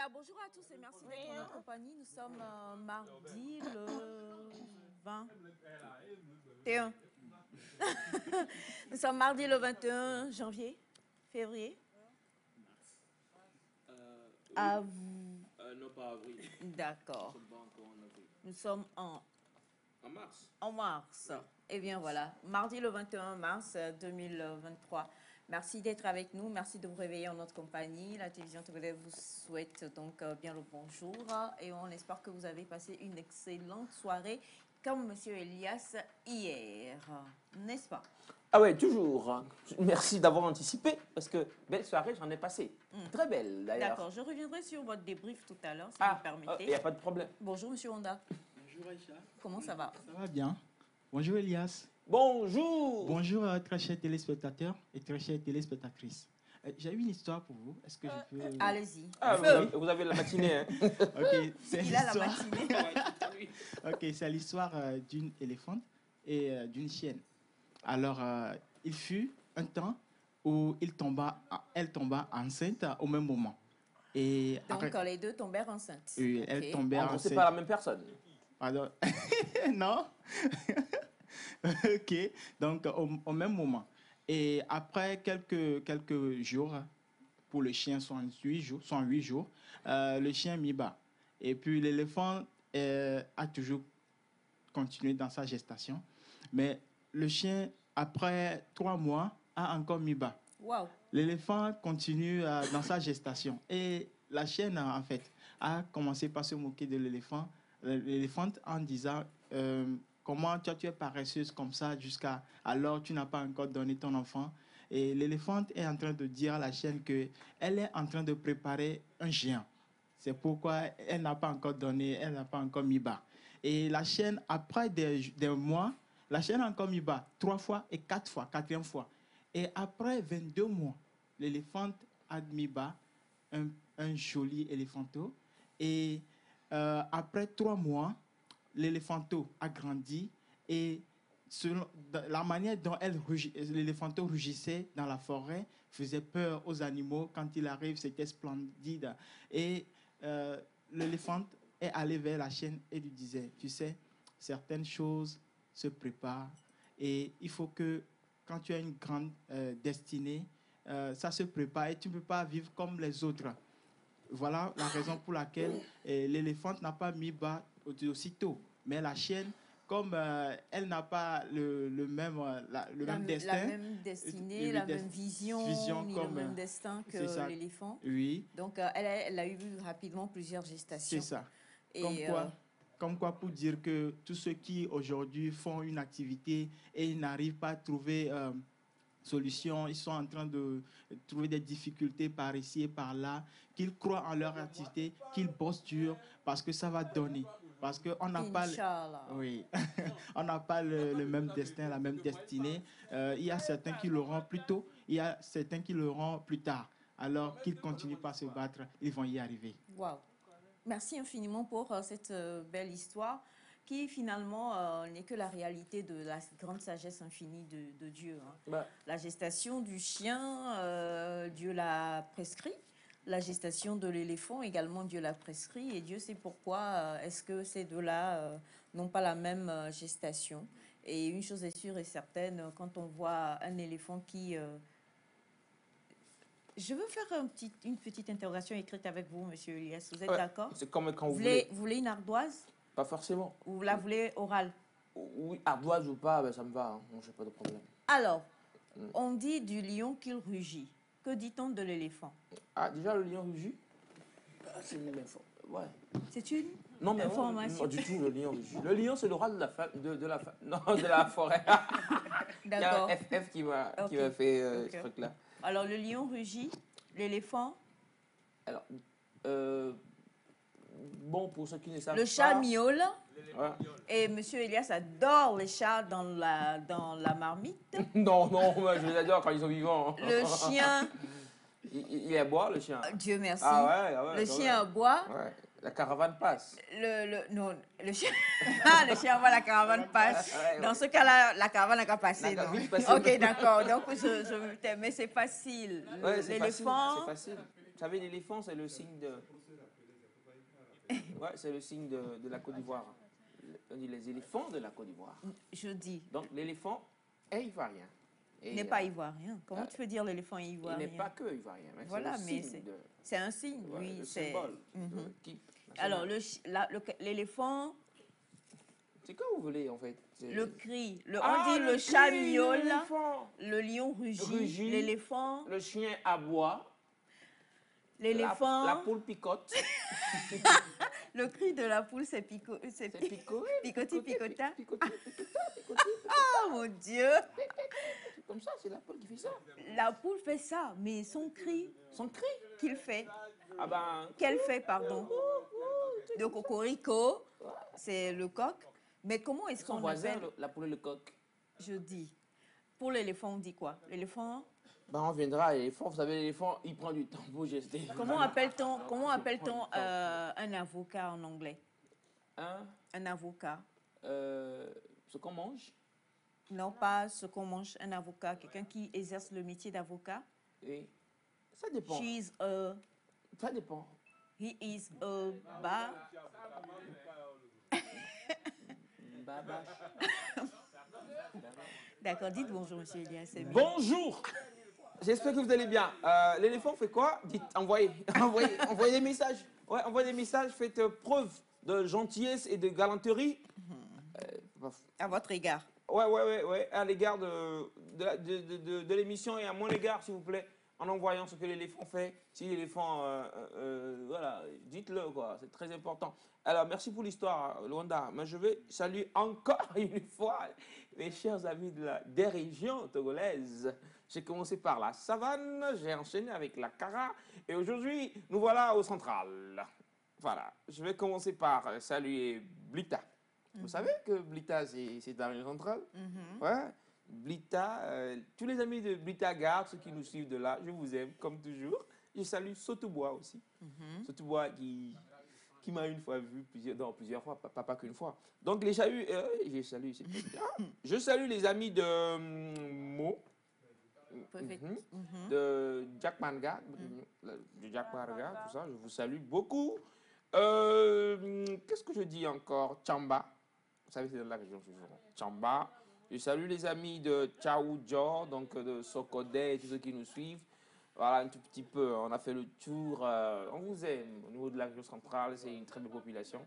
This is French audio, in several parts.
Voilà, bonjour à tous et merci d'être en notre compagnie. Nous sommes mardi le 21. Nous sommes mardi le 21 janvier, février. À vous. Non, pas avril. D'accord. Nous sommes en mars. En mars. Oui. Eh bien voilà, mardi le 21 mars 2023. Merci d'être avec nous, merci de vous réveiller en notre compagnie. La télévision togolaise vous souhaite donc bien le bonjour et on espère que vous avez passé une excellente soirée comme Monsieur Elias hier, n'est-ce pas? Ah ouais, toujours. Merci d'avoir anticipé parce que belle soirée, j'en ai passé. Très belle d'ailleurs. D'accord, je reviendrai sur votre débrief tout à l'heure si vous permettez. Il n'y a pas de problème. Bonjour Monsieur Honda. Bonjour Aïcha. Comment ça va? Ça va bien. Bonjour Elias. Bonjour. Bonjour très chers téléspectateurs et très chères téléspectatrices. J'ai une histoire pour vous. Est-ce que je peux... Allez-y. Ah, vous avez la matinée. Hein. Ok, c'est Il a la matinée. Ok, c'est l'histoire d'une éléphante et d'une chienne. Alors, il fut un temps où elle tomba enceinte au même moment. Et donc, après, les deux tombèrent enceintes. Oui, okay. elle tombait enceinte. C'est pas la même personne. Alors, non. Ok, donc au même moment. Et après quelques jours, pour le chien, sont 8 jours, le chien mit bas. Et puis l'éléphant a toujours continué dans sa gestation. Mais le chien, après 3 mois, a encore mis bas. Wow. L'éléphant continue dans sa gestation. Et la chienne, en fait, a commencé par se moquer de l'éléphante en disant comment tu es paresseuse comme ça jusqu'à alors tu n'as pas encore donné ton enfant. Et l'éléphante est en train de dire à la chienne qu'elle est en train de préparer un géant. C'est pourquoi elle n'a pas encore donné, elle n'a pas encore mis bas. Et la chienne, après des mois, la chienne a encore mis bas 3 fois et 4 fois, 4e fois. Et après 22 mois, l'éléphante a mis bas un joli éléphanteau. Et après 3 mois, l'éléphanteau a grandi et selon la manière dont l'éléphanteau rugissait dans la forêt faisait peur aux animaux. Quand il arrive, c'était splendide. Et l'éléphant est allé vers la chienne et lui disait, tu sais, certaines choses se préparent et il faut que quand tu as une grande destinée, ça se prépare et tu ne peux pas vivre comme les autres. Voilà la raison pour laquelle l'éléphant n'a pas mis bas aussitôt. Mais la chienne, comme elle n'a pas le même destin, la même destinée, la même vision ni le même destin que l'éléphant. Oui. Donc, elle a eu rapidement plusieurs gestations. C'est ça. Et comme quoi pour dire que tous ceux qui aujourd'hui font une activité et ils n'arrivent pas à trouver solution, ils sont en train de trouver des difficultés par ici et par là, qu'ils croient en leur activité, qu'ils bossent dur parce que ça va donner. Parce qu'on n'a pas, on n'a pas le même destin, la même destinée. Il y a certains qui l'auront plus tôt, il y a certains qui l'auront plus tard. Alors qu'ils continuent pas à se battre, ils vont y arriver. Wow. Merci infiniment pour cette belle histoire qui finalement n'est que la réalité de la grande sagesse infinie de Dieu. Hein. La gestation du chien, Dieu l'a prescrit. La gestation de l'éléphant, également, Dieu l'a prescrit. Et Dieu sait pourquoi est-ce que ces deux-là n'ont pas la même gestation. Et une chose est sûre et certaine, quand on voit un éléphant qui... Je veux faire une petite interrogation écrite avec vous, Monsieur Elias. Vous êtes d'accord? C'est comme quand vous voulez une ardoise? Pas forcément. Ou vous la voulez orale? Oui, ardoise ou pas, ben ça me va. Hein. Bon, j'ai pas de problème. Alors, on dit du lion qu'il rugit. Que dit-on de l'éléphant? Ah, déjà, le lion rugit? C'est une info. Ouais. C'est une information? Non, du tout, le lion rugit. Le lion, c'est le roi de la forêt. D'accord. Il y a FF qui m'a fait ce truc-là. Alors, le lion rugit, l'éléphant? Alors, bon, pour ceux qui ne savent pas... Le chat miaule. Ouais. Et Monsieur Elias adore les chats dans la marmite. Non, moi, je les adore quand ils sont vivants. Le chien... Il aboie, le chien. Dieu merci. Ah ouais, le chien aboie. Ouais. La caravane passe. Le chien... le chien aboie, la caravane passe. Dans ce cas-là, la caravane n'a qu'à passer. Ok, d'accord. Donc, mais c'est facile. Ouais, l'éléphant... C'est facile. Vous savez, l'éléphant, c'est le signe Ouais, c'est le signe de la Côte d'Ivoire. On dit les éléphants de la Côte d'Ivoire. Je dis. Donc, l'éléphant est ivoirien. Il n'est pas ivoirien. Comment tu peux dire l'éléphant est ivoirien? Il n'est pas que ivoirien. Mais voilà, mais c'est un signe, ouais, oui. Le symbole. Alors, l'éléphant... C'est quoi vous voulez, en fait? Le cri. On dit le chat miaule, le lion rugit, l'éléphant... Le chien aboie. L'éléphant... La poule picote. Le cri de la poule, c'est picoti, picota. Oh mon Dieu! C'est comme ça, c'est la poule qui fait ça. La poule fait ça, mais son cri qu'il fait. Ah ben... Qu'elle fait, pardon. Le cocorico, c'est le coq. Mais comment est-ce qu'on appelle... la poule et le coq. Je dis. Pour l'éléphant, on dit quoi? L'éléphant... Ben, on viendra à l'éléphant. Vous savez, l'éléphant, il prend du temps pour gester. Comment appelle-t-on un avocat en anglais? Un avocat. Ce qu'on mange? Non, pas ce qu'on mange. Un avocat, quelqu'un qui exerce le métier d'avocat. Oui. Ça dépend. Ça dépend. He is a D'accord, dites bonjour, monsieur Elias. Bonjour. J'espère que vous allez bien. L'éléphant fait quoi? Dites, envoyez des messages. Ouais, envoyez des messages, faites preuve de gentillesse et de galanterie. À votre égard. Ouais, à l'égard de l'émission et à mon égard, s'il vous plaît, en envoyant ce que l'éléphant fait. Si l'éléphant, voilà, dites-le, quoi, c'est très important. Alors, merci pour l'histoire, Luanda. Mais je vais saluer encore une fois mes chers amis des régions togolaises. J'ai commencé par la savane, j'ai enchaîné avec la Kara, et aujourd'hui, nous voilà au central. Voilà, je vais commencer par saluer Blita. Vous savez que Blita, c'est la région centrale? Ouais. Blita, tous les amis de Blita Gare, ceux qui nous suivent de là, je vous aime, comme toujours. Je salue Sotobois aussi. Sotobois qui m'a une fois vu, plusieurs fois, pas qu'une fois. Donc, je salue les amis de Mo, de Jack Manga, de Jack Manga, tout ça, je vous salue beaucoup. Qu'est-ce que je dis encore? Chamba. Vous savez, c'est dans la région toujours. Chamba. Je salue les amis de Tchaoudjo, donc de Sokodé et tous ceux qui nous suivent. Voilà, un tout petit peu. On a fait le tour. On vous aime. Au niveau de la région centrale, c'est une très belle population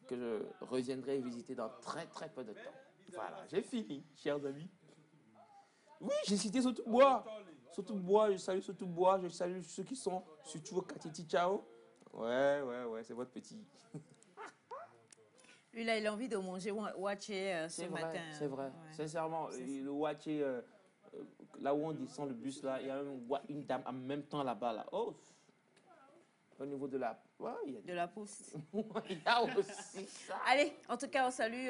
que je reviendrai visiter dans très très peu de temps. Voilà, j'ai fini, chers amis. Oui, j'ai cité Sotobois. Sotobois, je salue Sotobois. Je salue ceux qui sont sur Katiti Chao. Ouais, c'est votre petit. Lui, là, il a envie de manger waché ce matin. C'est vrai, ouais. Sincèrement, le waché, là où on descend le bus, là, il y a une dame en même temps là-bas. Là. Oh, au niveau de la... Ouais, il y a de la poste. Il y a aussi ça. Allez, en tout cas, on salue...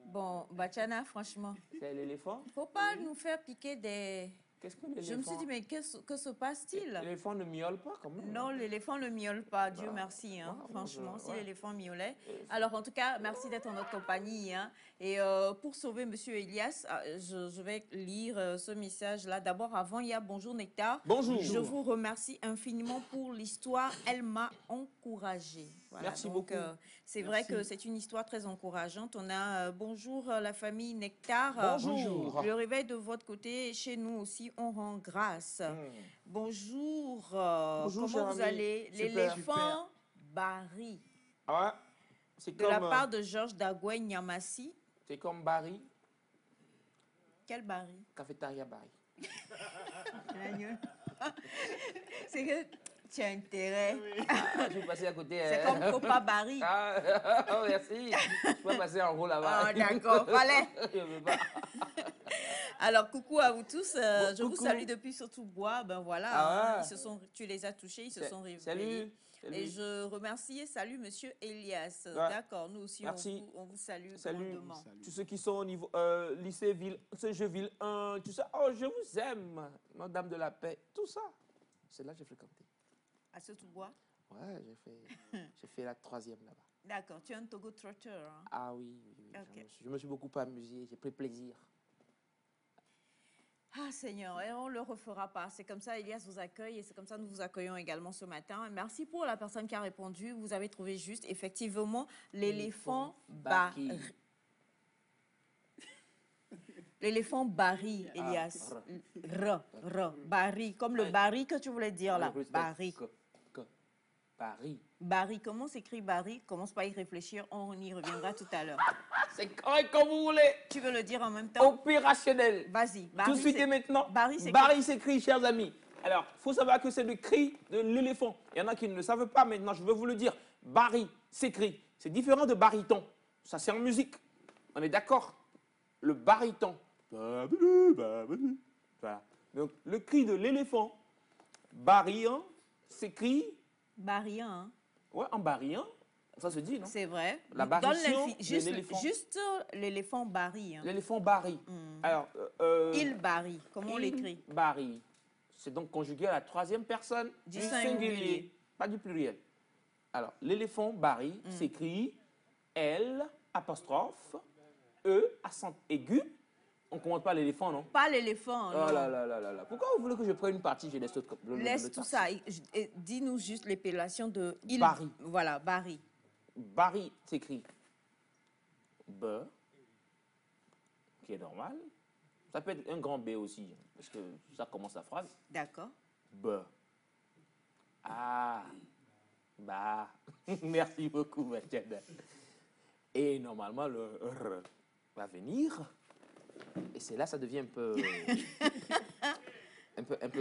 Bon, Bachana, franchement. C'est l'éléphant? Il ne faut pas nous faire piquer des... Qu'est-ce que l'éléphant? Je me suis dit, mais que se passe-t-il? L'éléphant ne miaule pas, quand même. Non, l'éléphant ne miaule pas, Dieu merci. Hein, franchement, si l'éléphant miaulait. Alors, en tout cas, merci d'être en notre compagnie. Hein, et pour sauver Monsieur Elias, je vais lire ce message-là. D'abord, avant, il y a Bonjour Nectar. Bonjour. Je vous remercie infiniment pour l'histoire. Elle m'a encouragée. Voilà, merci beaucoup. C'est vrai que c'est une histoire très encourageante. On a bonjour la famille Nectar. Bonjour. Le réveil de votre côté, chez nous aussi, on rend grâce. Bonjour. Bonjour, comment vous allez? L'éléphant Barry. Ah, c'est de la part de Georges Dagoué Niamassi. C'est comme Barry. Quel Barry? Cafétéria Barry. C'est que tu as intérêt. Je vais passer à côté. C'est comme Copa Barry. Merci. Je peux passer en haut là-bas. Ah, d'accord, fallait. Je ne veux pas. Alors, coucou à vous tous. Je vous salue depuis Sotobois. Ben voilà, tu les as touchés, ils se sont réveillés. Salut. Et je remercie et salue Monsieur Elias. D'accord, nous aussi, on vous salue. Salut. Tous ceux qui sont au niveau lycée Ville 1, tout ça. Oh, je vous aime. Notre-Dame de la Paix, tout ça. C'est là que j'ai fréquenté. À Sotobois? Ouais, j'ai fait la 3e là-bas. D'accord, tu es un Togo Trotter. Hein? Ah oui. Okay. Je me suis beaucoup amusé, j'ai pris plaisir. Ah Seigneur, et on ne le refera pas. C'est comme ça, Elias vous accueille et c'est comme ça que nous vous accueillons également ce matin. Merci pour la personne qui a répondu. Vous avez trouvé juste, effectivement, l'éléphant Barry. L'éléphant Barry, Elias. Barry, comme le Barry que tu voulais dire là. Barry. Barry. Barry, comment s'écrit Barry? Commence pas à y réfléchir, on y reviendra tout à l'heure. C'est correct comme vous voulez. Tu veux le dire en même temps? Opérationnel. Vas-y. Tout de suite et maintenant. Barry s'écrit, chers amis. Alors, il faut savoir que c'est le cri de l'éléphant. Il y en a qui ne le savent pas maintenant, je veux vous le dire. Barry s'écrit. C'est différent de baryton. Ça, c'est en musique. On est d'accord? Le baryton. Voilà. Donc, le cri de l'éléphant, baryan, s'écrit... Baryan. Ouais, en baryan. Ça se dit, non? C'est vrai. La barytion de l'éléphant. Juste l'éléphant Barry. Hein. L'éléphant Barry. Alors, il Barry. Comment on l'écrit? Barry. C'est donc conjugué à la troisième personne du singulier. Pas du pluriel. Alors, l'éléphant Barry s'écrit L, apostrophe, E, accent aigu. On ne commente pas l'éléphant, non? Pas l'éléphant, non. Oh là là là là là. Pourquoi vous voulez que je prenne une partie? Je laisse tout. Laisse tout ça. Dis-nous juste l'épellation de il. Barry. Voilà, Barry. Barry s'écrit B, qui est normal. Ça peut être un grand B aussi, parce que ça commence la phrase. D'accord. B. Ah. Bah. Merci beaucoup, Mathilde. Et normalement, le R va venir. Et c'est là ça devient un peu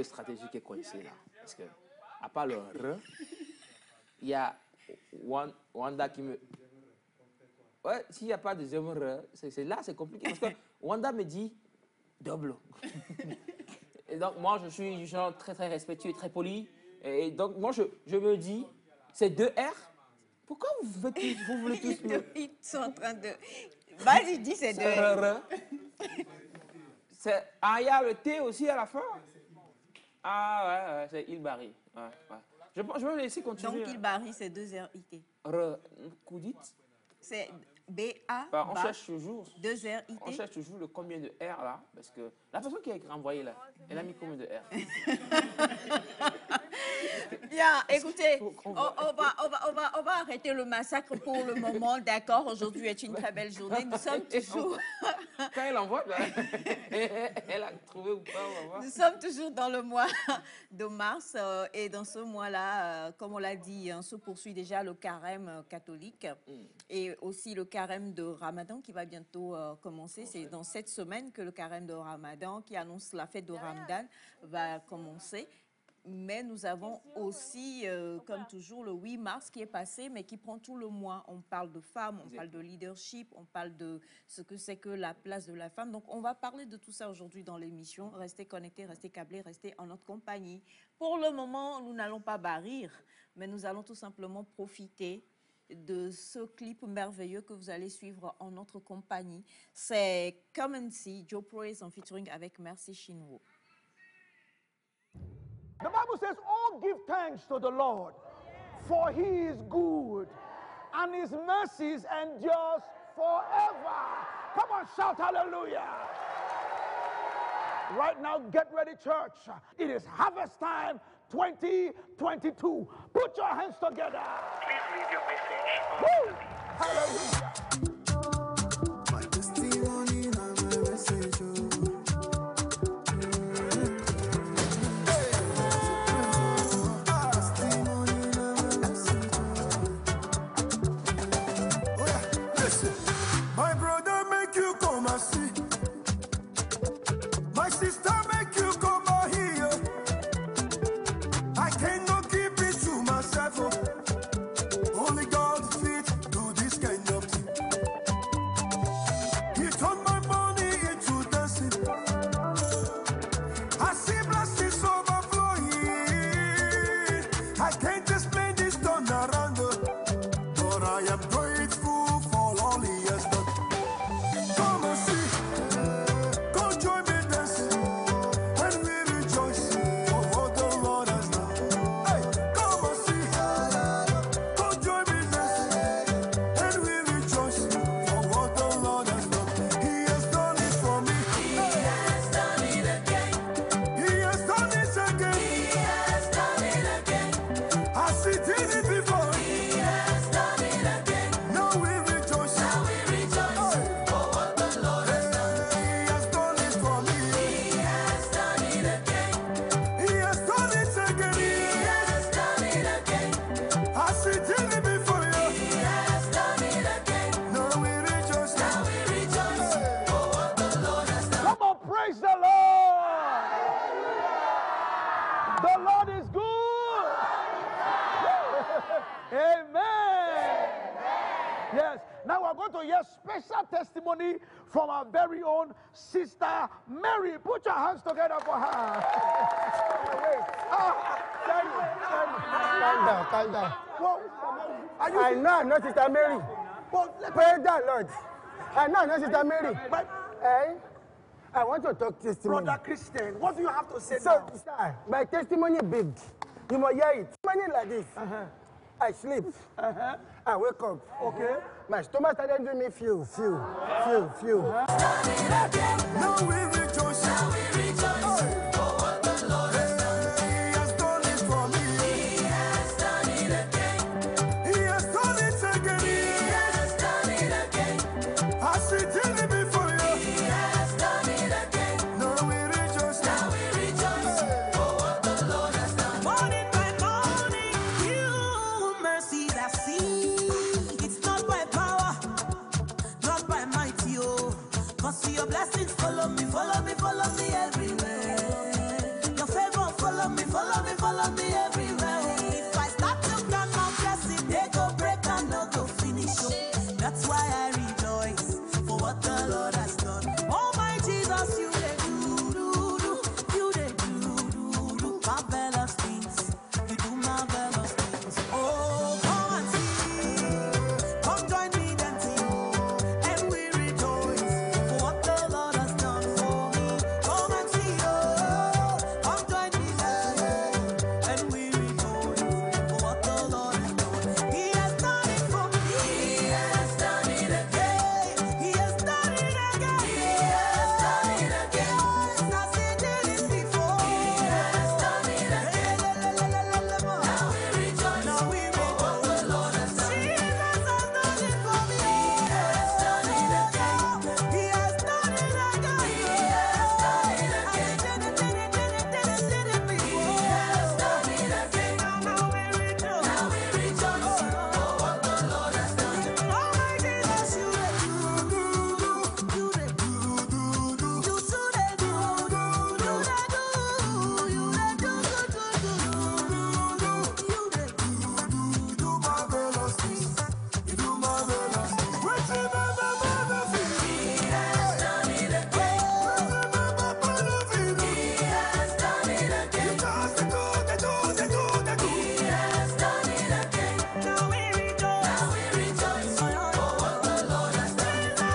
stratégique et coincé là. Parce que, à part le R, il y a Wanda qui me... Ouais, s'il n'y a pas de deuxième R, c'est là c'est compliqué. Parce que Wanda me dit double. Et donc moi je suis du genre très très respectueux et très poli. Et donc moi je me dis, c'est deux R. Pourquoi vous voulez tous me... Ils sont en train de... Vas-y, dis c'est deux R. Ah, il y a le T aussi à la fin. Ah ouais, c'est il Barry. Ouais, ouais. Je vais me laisser continuer. Donc il Barry, c'est deux R I T. Koudit. C'est B-A. On cherche toujours. Deux R I T. On cherche toujours le combien de R là. Parce que la personne qui a renvoyé là, elle a mis combien de R? Bien, écoutez, on va arrêter le massacre pour le moment, d'accord? Aujourd'hui est une très belle journée. Nous sommes toujours... Quand elle envoie, elle a trouvé ou pas, on va voir. Nous sommes toujours dans le mois de mars et dans ce mois-là, comme on l'a dit, se poursuit déjà le carême catholique et aussi le carême de Ramadan qui va bientôt commencer. C'est dans cette semaine que le carême de Ramadan qui annonce la fête de Ramadan va commencer. Mais nous avons aussi, comme toujours, le 8 mars qui est passé, mais qui prend tout le mois. On parle de femmes, on parle de leadership, on parle de ce que c'est que la place de la femme. Donc, on va parler de tout ça aujourd'hui dans l'émission. Restez connectés, restez câblés, restez en notre compagnie. Pour le moment, nous n'allons pas barrir, mais nous allons tout simplement profiter de ce clip merveilleux que vous allez suivre en notre compagnie. C'est Come and See, Joe Proyce en featuring avec Merci Chinwo. The Bible says, "Oh, give thanks to the Lord, for He is good, and His mercies endures forever." Come on, shout hallelujah. Right now, get ready, church. It is harvest time 2022. Put your hands together. Please leave your message. Woo! Hallelujah. My testimony and my message. My brother make you come and see. My sister make you come and hear. I cannot keep it to myself. Only God fit do this kind of thing. Yes. Now we're going to hear special testimony from our very own sister Mary. Put your hands together for her. Calm down. Well, I know I'm not Sister Mary. well, Praise the Lord. I know I'm not Sister Mary. but I want to talk testimony. Brother Christian, what do you have to say So, now? sir, my testimony big. You must hear it. Testimony like this. I sleep. I wake up. Okay. My stomach started doing me feel. Now we rejoice. For what the Lord has done. He has done it for me. He has done it again. He has done it again. He has done it again. I see daily before you. He has done it again. Now we rejoice. For what the Lord has done. Morning by morning, new mercies I see. It's not by power, not by might, yo. 'Cause your blessings follow me everywhere. Your favor follow me everywhere. If I start to count my blessings, they go break and no go finish. Oh. That's why I rejoice for what the Lord has done. Oh my Jesus, you they you they do marvelous things. You do marvelous things. Oh, come and see, come join me and see, and we rejoice for what the Lord has done for me. Come and see, oh, come join me and we rejoice for what the Lord has done. He has done it for me. He has done it again. He has done it again. He has done it again. I've seen it before. He has done it again. Now we rejoice. Now we rejoice. For what the Lord has done. Jesus has done it for me. He has done it again. He has done it again. He has done it again. Did it before. He has done it again. Now we rejoice. Now we rejoice. For what the Lord has done. Oh my Jesus, you Do marvelous things. You do marvelous things. Which remember benefit. He has done it again. Remember benefit. He has done it again. Because they do. He has done it again. now we rejoice. Now we rejoice for what the Lord has done. He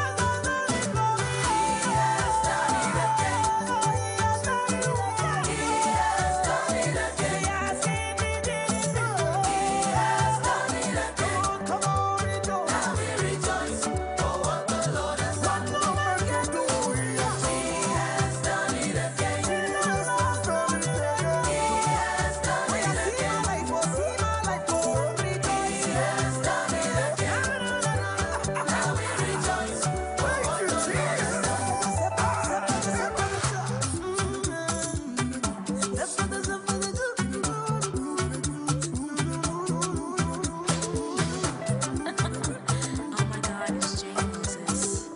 has done it again. He has done it again. He has done it again. He has done it again. Come on, rejoice. Now we rejoice for what the Lord has done. No man can do. He has done it again. Jesus has done it again. He has done it again. Now we rejoice. He has done it again. Now we rejoice for what the Lord has done. Oh my God, it's Jesus.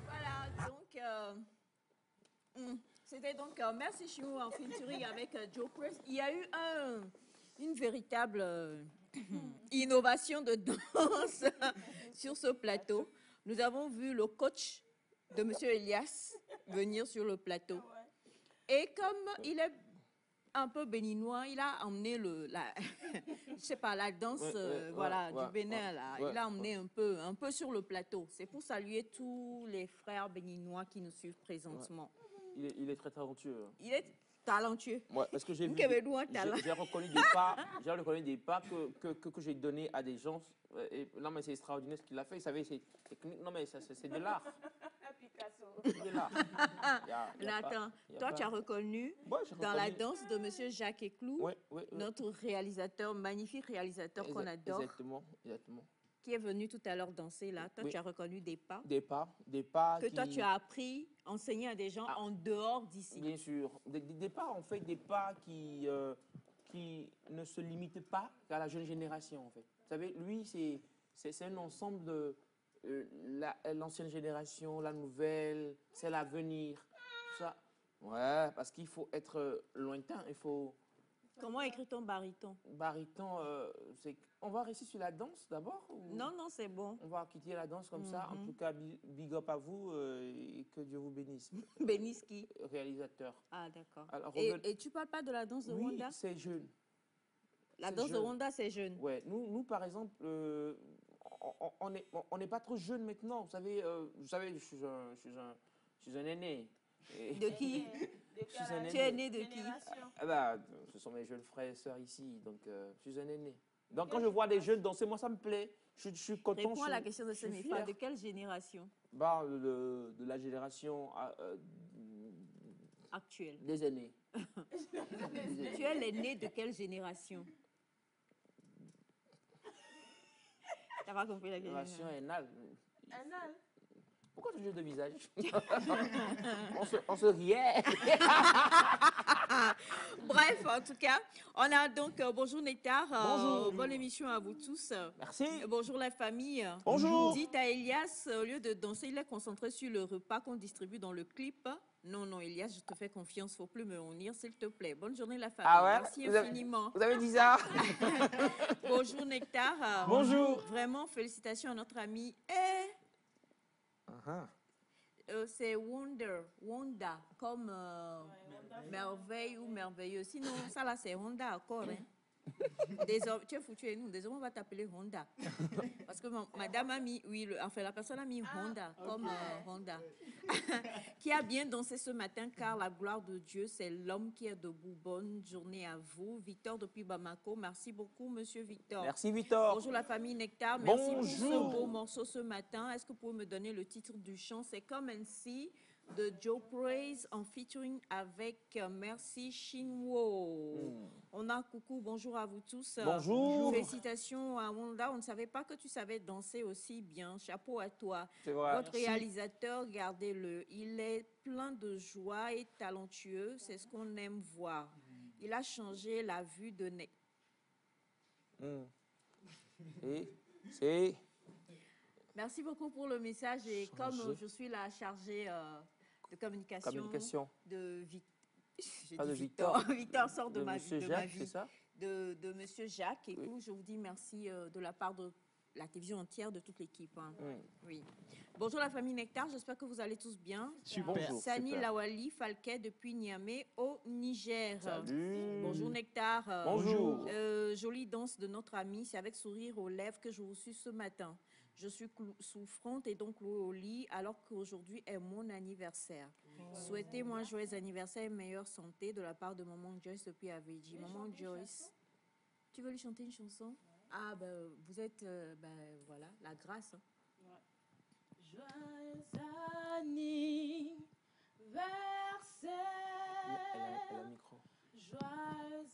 Voilà, donc c'était donc Merci Chimou en featuring avec Joe Press. Il y a eu une véritable innovation de danse sur ce plateau. Nous avons vu le coach de Monsieur Elias venir sur le plateau. Et comme il est un peu béninois, il a emmené je sais pas, la danse du Bénin là. Il a emmené un peu sur le plateau. C'est pour saluer tous les frères béninois qui nous suivent présentement. Il est très talentueux. Il est talentueux. Ouais, parce que j'ai vu, j'ai reconnu des pas que j'ai donné à des gens. Et, non, mais c'est extraordinaire ce qu'il a fait. Vous savez, c'est technique. Non, mais c'est de l'art. C'est de l'art. Nathan, toi, tu as reconnu dans la danse de Monsieur Jacques Eclou, notre réalisateur, magnifique réalisateur qu'on adore. Exactement. Qui est venu tout à l'heure danser là. Toi, tu as reconnu des pas. Des pas. Que toi, tu as appris, enseigné à des gens en dehors d'ici. Bien sûr. Des pas, en fait, des pas qui ne se limitent pas à la jeune génération, en fait. Vous savez, lui, c'est un ensemble l'ancienne génération, la nouvelle, c'est l'avenir, tout ça. Ouais, parce qu'il faut être lointain, il faut... Comment écrit ton baryton? Baryton, c'est... On va rester sur la danse d'abord ou... Non, non, c'est bon. On va quitter la danse comme ça. En tout cas, big up à vous et que Dieu vous bénisse. Bénisse qui? Réalisateur. Ah, d'accord. Alors, Et tu parles pas de la danse de Rwanda? Oui, c'est jeune. La danse de Rwanda, c'est jeune. Ouais, nous par exemple, on n'est pas trop jeune maintenant. Vous savez, je suis un aîné. De qui? Tu es né de qui? Ah bah, ce sont mes jeunes frères et sœurs ici, donc je suis un aîné. Donc quand je vois des jeunes danser, moi ça me plaît. Je suis content. Réponds à la question de Semefa. De quelle génération? Bah, de la génération actuelle. Des aînés. Tu es l'aîné de quelle génération? Tu n'as pas compris la question. Génération anale. Anale? Pourquoi tu joues de visage? on se riait. Bref, en tout cas, on a donc bonjour Nectar. Bonjour. Bonne émission à vous tous. Merci. Bonjour la famille. Bonjour. Dites à Elias, au lieu de danser, il est concentré sur le repas qu'on distribue dans le clip. Non, non, Elias, je te fais confiance. Il ne faut plus me honir, s'il te plaît. Bonne journée la famille. Ah ouais? Merci infiniment. Vous avez dit ça? Bonjour Nectar. Bonjour. Vraiment, félicitations à notre ami. C'est Wanda, comme merveille ou merveilleux. Sinon, ça là, c'est Honda encore. Hein. Désormais, tu es foutu et nous. Désormais, on va t'appeler Honda. Parce que madame a mis, oui, enfin, la personne a mis Honda, comme Honda. Qui a bien dansé ce matin, car la gloire de Dieu, c'est l'homme qui est debout. Bonne journée à vous. Victor depuis Bamako. Merci beaucoup, monsieur Victor. Merci, Victor. Bonjour, la famille Nectar. Merci pour ce Bonjour. beau morceau ce matin. Est-ce que vous pouvez me donner le titre du chant? C'est Come and See de Joe Praise en featuring avec Merci Shinwo. On a coucou, bonjour à vous tous. Bonjour. Félicitations à Wanda. On ne savait pas que tu savais danser aussi bien. Chapeau à toi. C'est vrai. Votre Merci. réalisateur, gardez-le. Il est plein de joie et talentueux. C'est ce qu'on aime voir. Il a changé la vue de C'est... Merci beaucoup pour le message. Et comme je suis la chargée de communication, de Victor. Victor sort de ma vie. C'est ça? De Monsieur Jacques. Et je vous dis merci de la part de la télévision entière, de toute l'équipe. Hein. Oui. Bonjour la famille Nectar, j'espère que vous allez tous bien. Super. Bonjour, Sani super. Lawali Falquet depuis Niamey au Niger. Salut. Bonjour Nectar. Bonjour. Jolie danse de notre ami, c'est avec sourire aux lèvres que je vous suis ce matin. Je suis souffrante et donc clouée au lit alors qu'aujourd'hui est mon anniversaire. Souhaitez-moi un joyeux anniversaire et meilleure santé de la part de Maman Joyce depuis Avedi. Maman Joyce, tu veux lui chanter une chanson? Ah, ben, vous êtes, voilà, la grâce. Hein. Joyeux anniversaire. Elle a le micro. Joyeux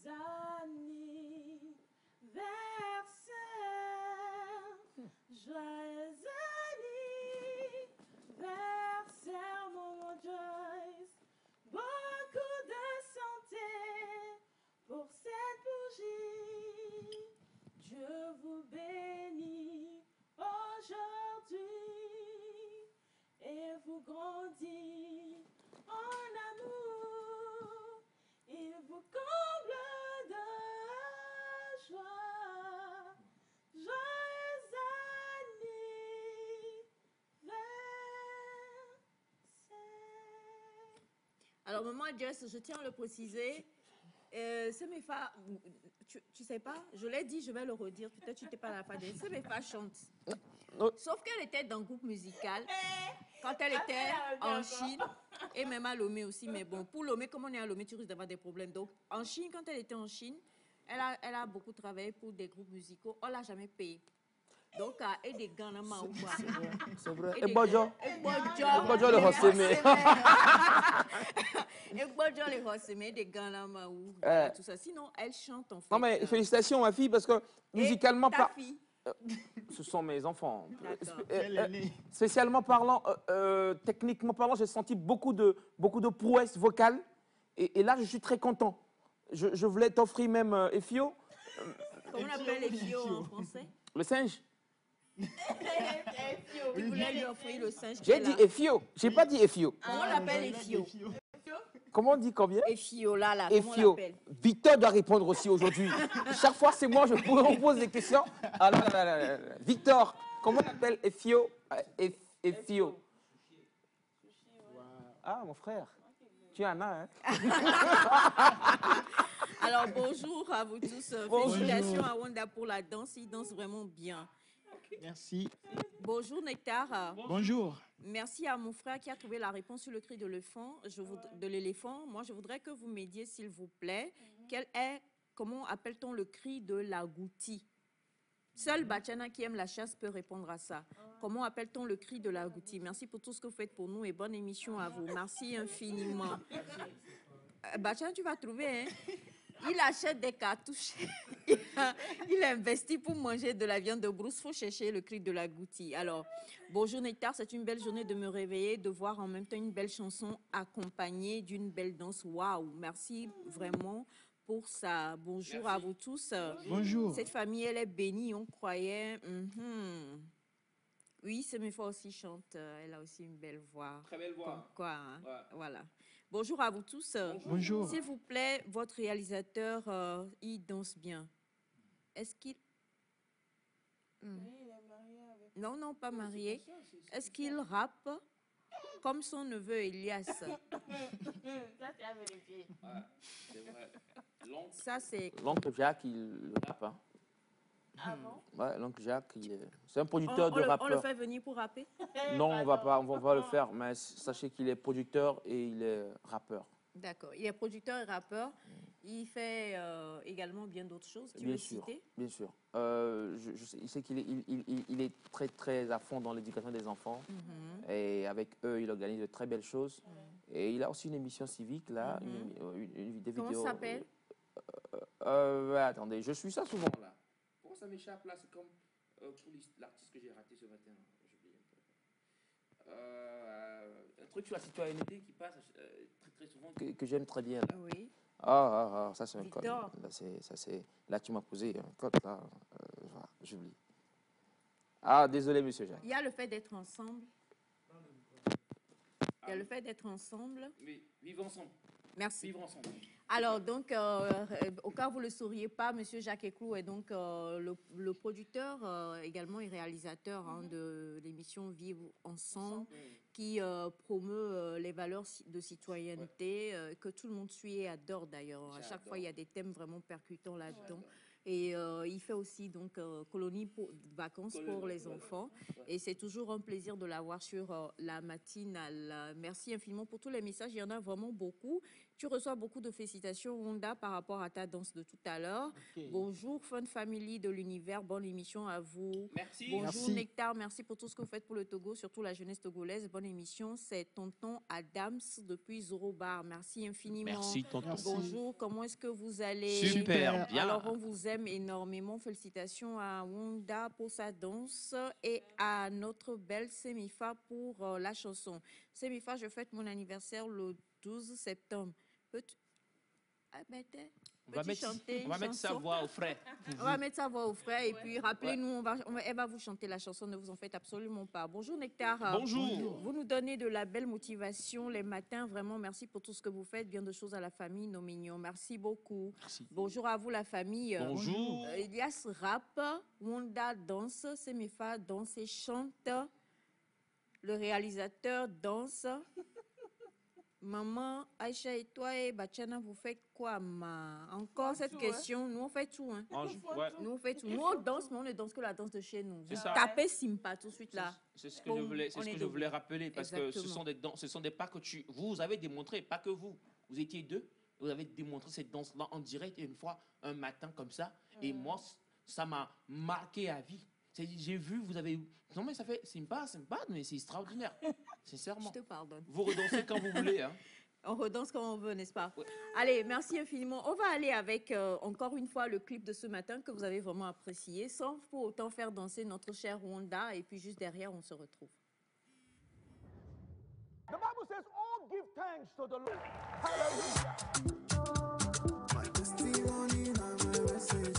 anniversaire. Joyeux anniversaire, Maman Joyce. Beaucoup de santé pour cette bougie. Dieu vous bénit aujourd'hui et vous grandit en amour. Il vous comble de joie. Joyeux anniversaire. Alors, Maman Joyce, je tiens à le préciser. Semefa, tu sais pas, je l'ai dit, je vais le redire, peut-être tu n'étais pas là. Semefa chante. Sauf qu'elle était dans le groupe musical quand elle était en Chine et même à Lomé aussi. Mais bon, pour Lomé, comme on est à Lomé, tu risques d'avoir des problèmes. Donc, en Chine, quand elle était en Chine, elle a beaucoup travaillé pour des groupes musicaux. On ne l'a jamais payé. Donc, et des gants à main ou quoi. C'est vrai. Et Bojo. Et Bojo le Hossemé. Et Bojo le Hossemé, des gants à main ou tout ça. Sinon, elle chante en fait. Non mais félicitations ma fille parce que musicalement ta fille. Ce sont mes enfants. Elle est née. Spécialement parlant, techniquement parlant, j'ai senti beaucoup de prouesses vocales. Et là, je suis très content. Je voulais t'offrir même Efio. Comment on appelle Efio en français? Le singe. Il voulait lui offrir le singe. J'ai dit Efio. J'ai pas dit Efio. Comment on l'appelle Efio? Comment on dit combien? Efio, là, comment on Efio. l'appelle? Victor doit répondre aussi aujourd'hui. Chaque fois, c'est moi, on pose des questions. Ah, là. Victor, comment on appelle Efio? Efio. Ah, mon frère. Tu en as, hein? Alors, bonjour à vous tous. Félicitations à Wanda pour la danse. Il danse vraiment bien. Merci. Bonjour, Nectar. Bonjour. Merci à mon frère qui a trouvé la réponse sur le cri de l'éléphant. Moi, je voudrais que vous m'aidiez, s'il vous plaît. Comment appelle-t-on le cri de l'agouti? Seul Bachana qui aime la chasse peut répondre à ça. Comment appelle-t-on le cri de l'agouti? Merci pour tout ce que vous faites pour nous et bonne émission à vous. Merci infiniment. Bachana, tu vas trouver, hein? Il achète des cartouches. Il investit pour manger de la viande de brousse. Il faut chercher le cri de l'agouti. Alors, bonjour Nectar, c'est une belle journée de me réveiller, de voir en même temps une belle chanson accompagnée d'une belle danse. Waouh, merci vraiment pour ça. Bonjour à vous tous. Bonjour. Cette famille, elle est bénie, on croyait. Oui, Semefa aussi chante. Elle a aussi une belle voix. Très belle voix. Comme quoi, hein? Ouais. Voilà. Bonjour à vous tous. Bonjour. S'il vous plaît, votre réalisateur, il danse bien. Est-ce qu'il... Non, non, pas marié. Est-ce qu'il rappe comme son neveu Elias? Ça, c'est à vérifier. Ouais, c'est vrai. Ça, c'est... L'oncle Jacques, il rappe, hein? Ah bon? Ouais, l'oncle Jacques, c'est un producteur de rappeurs. On le fait venir pour rapper? Non, on va pas le faire, mais sachez qu'il est producteur et il est rappeur. D'accord. Il est producteur et rappeur. Il fait également bien d'autres choses. Tu Bien veux sûr, citer? bien sûr. Je sais qu'il est très, très à fond dans l'éducation des enfants. Et avec eux, il organise de très belles choses. Et il a aussi une émission civique, là, des Comment vidéos. ça s'appelle? Attendez, je suis ça souvent, là. Pourquoi ça m'échappe, là? C'est comme pour l'artiste que j'ai raté ce matin. J'oublie un peu. Un truc sur la citoyenneté qui passe très souvent, que j'aime très bien. Là. Oui. Ça c'est un code. Victor. Là, tu m'as posé un code, là. Voilà, j'oublie. Ah, désolé, monsieur Jacques. Il y a le fait d'être ensemble. Il y a le fait d'être ensemble. Oui, vivre ensemble. Merci. Vivre ensemble. Alors, donc, au cas où vous ne le sauriez pas, M. Jacques Eclou est donc le producteur également et réalisateur de l'émission Vivre ensemble, qui promeut les valeurs de citoyenneté, que tout le monde suit et adore d'ailleurs. À chaque fois, il y a des thèmes vraiment percutants là-dedans. Et il fait aussi donc colonie de vacances pour les enfants. Et c'est toujours un plaisir de l'avoir sur la matinale. Merci infiniment pour tous les messages. Il y en a vraiment beaucoup. Tu reçois beaucoup de félicitations, Wanda, par rapport à ta danse de tout à l'heure. Okay. Bonjour, Fun Family de l'univers. Bonne émission à vous. Merci. Bonjour, Merci. Nectar. Merci pour tout ce que vous faites pour le Togo, surtout la jeunesse togolaise. Bonne émission. C'est Tonton Adams depuis Zorobar. Merci infiniment. Merci, Tonton. Merci. Bonjour, comment est-ce que vous allez? Super, bien. Alors, on vous aime énormément. Félicitations à Wanda pour sa danse et à notre belle Semifa pour la chanson. Semifa, je fête mon anniversaire le 12 septembre. Peux-tu on va mettre sa voix au frais. On va mettre sa voix au frais et puis rappelez-nous, elle va vous chanter la chanson, ne vous en faites absolument pas. Bonjour Nectar. Bonjour. Vous nous donnez de la belle motivation les matins, vraiment merci pour tout ce que vous faites, bien de choses à la famille, nos mignons, merci beaucoup. Merci. Bonjour à vous la famille. Bonjour. Elias rappe, Wanda danse, Semefa danse et chante, le réalisateur danse. Maman, Aïcha et toi et Bachana, vous faites quoi, ma? Encore cette question. Nous, on fait tout. Hein. Nous, on fait tout. Nous, on danse, mais on ne danse que la danse de chez nous. Vous tapez Simpa tout de suite là. C'est ce que je voulais rappeler. Parce que ce sont des pas que vous avez démontré, pas que vous. Vous étiez deux. Vous avez démontré cette danse-là en direct une fois, un matin comme ça. Et moi, ça m'a marqué à vie. J'ai vu, vous avez... Non, mais ça fait... C'est pas, mais c'est extraordinaire. Sincèrement. Je te pardonne. Vous redansez quand vous voulez. Hein. On redanse quand on veut, n'est-ce pas? Ouais. Allez, merci infiniment. On va aller avec, encore une fois, le clip de ce matin que vous avez vraiment apprécié, sans pour autant faire danser notre chère Wanda. Et puis, juste derrière, on se retrouve. The Bible says, all give thanks to the Lord. Hallelujah. My testimony, now my message.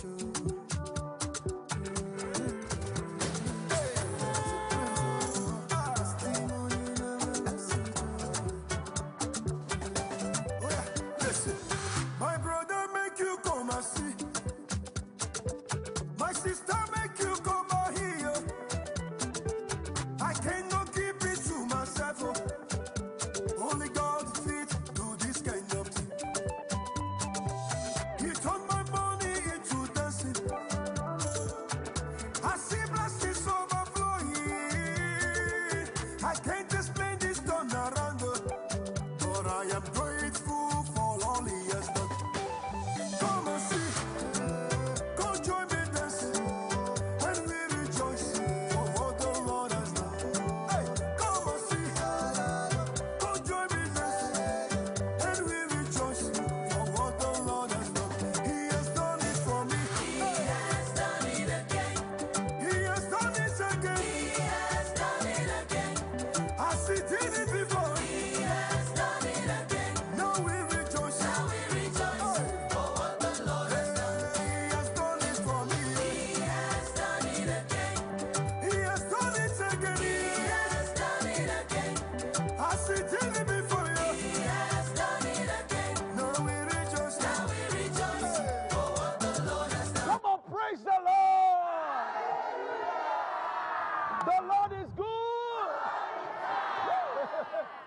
The Lord is good.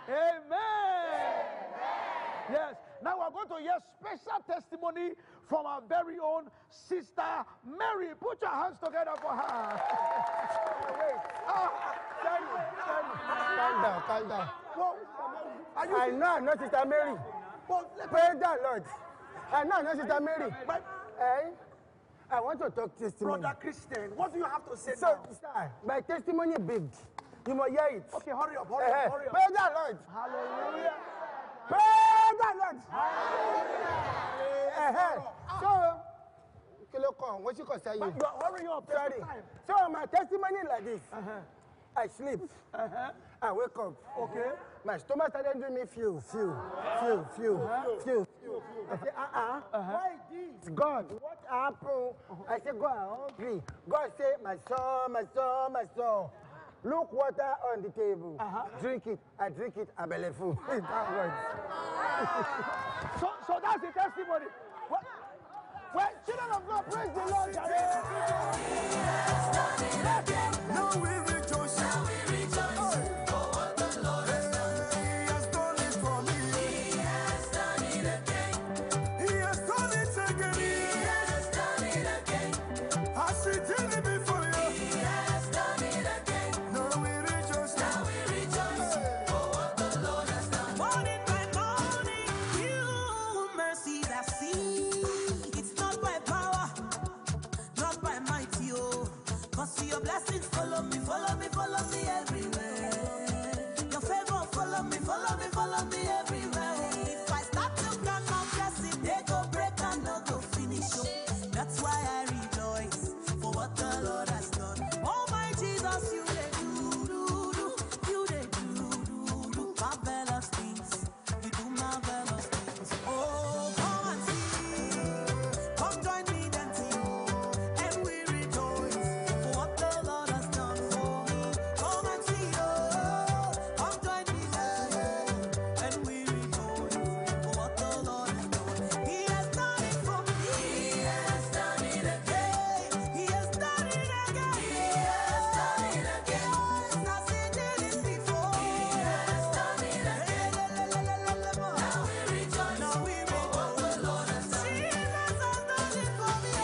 Amen. Yes. Now we're going to hear special testimony from our very own sister Mary. Put your hands together for her. Wait. Calm down. Well, I know I'm not Sister Mary. well, Praise the Lord. I know I'm not Sister Mary. but I want to talk testimony. Brother Christian, what do you have to say So, now? sir, my testimony big. You must hear it. Okay, hurry up, hurry up, hurry up. Praise the Lord. Hallelujah. Praise the Lord. So, what you can say? But you are hurrying up. Sorry. Every time. So, my testimony like this. I sleep. I wake up. Okay. My stomach started doing me feel. I say, why this? God, what happened? I say, God, I'm hungry. God say, my son. Look water on the table. Drink it. I drink it. I belly full. So that's the testimony. Well, children of God, praise the Lord. Now we rejoice. For what the Lord has done. He has done it for me. He has done it again. He has done it again. He has done it again. As he did it before you. He has done it again. Now we rejoice. For what the Lord has done. Morning by morning, new mercies I see. It's not by power, not by might, yo. 'Cause your blessings follow me everywhere. Your favor follow me everywhere. If I start to count my blessings, they go break and not go finish. Oh. That's why I rejoice for what the Lord has done. Oh my Jesus, you they do marvelous things. You do marvelous things. Oh, come and see. Come join me dancing, and we rejoice for what the Lord has done for me. Come and see, oh, come join me dancing, and we rejoice for what the Lord has done. He has done it for me. He has done it again. He has done it again. He has done it again. As he did it before. He has done it again. Now we rejoice for what the Lord has done. Jesus has done it for me. He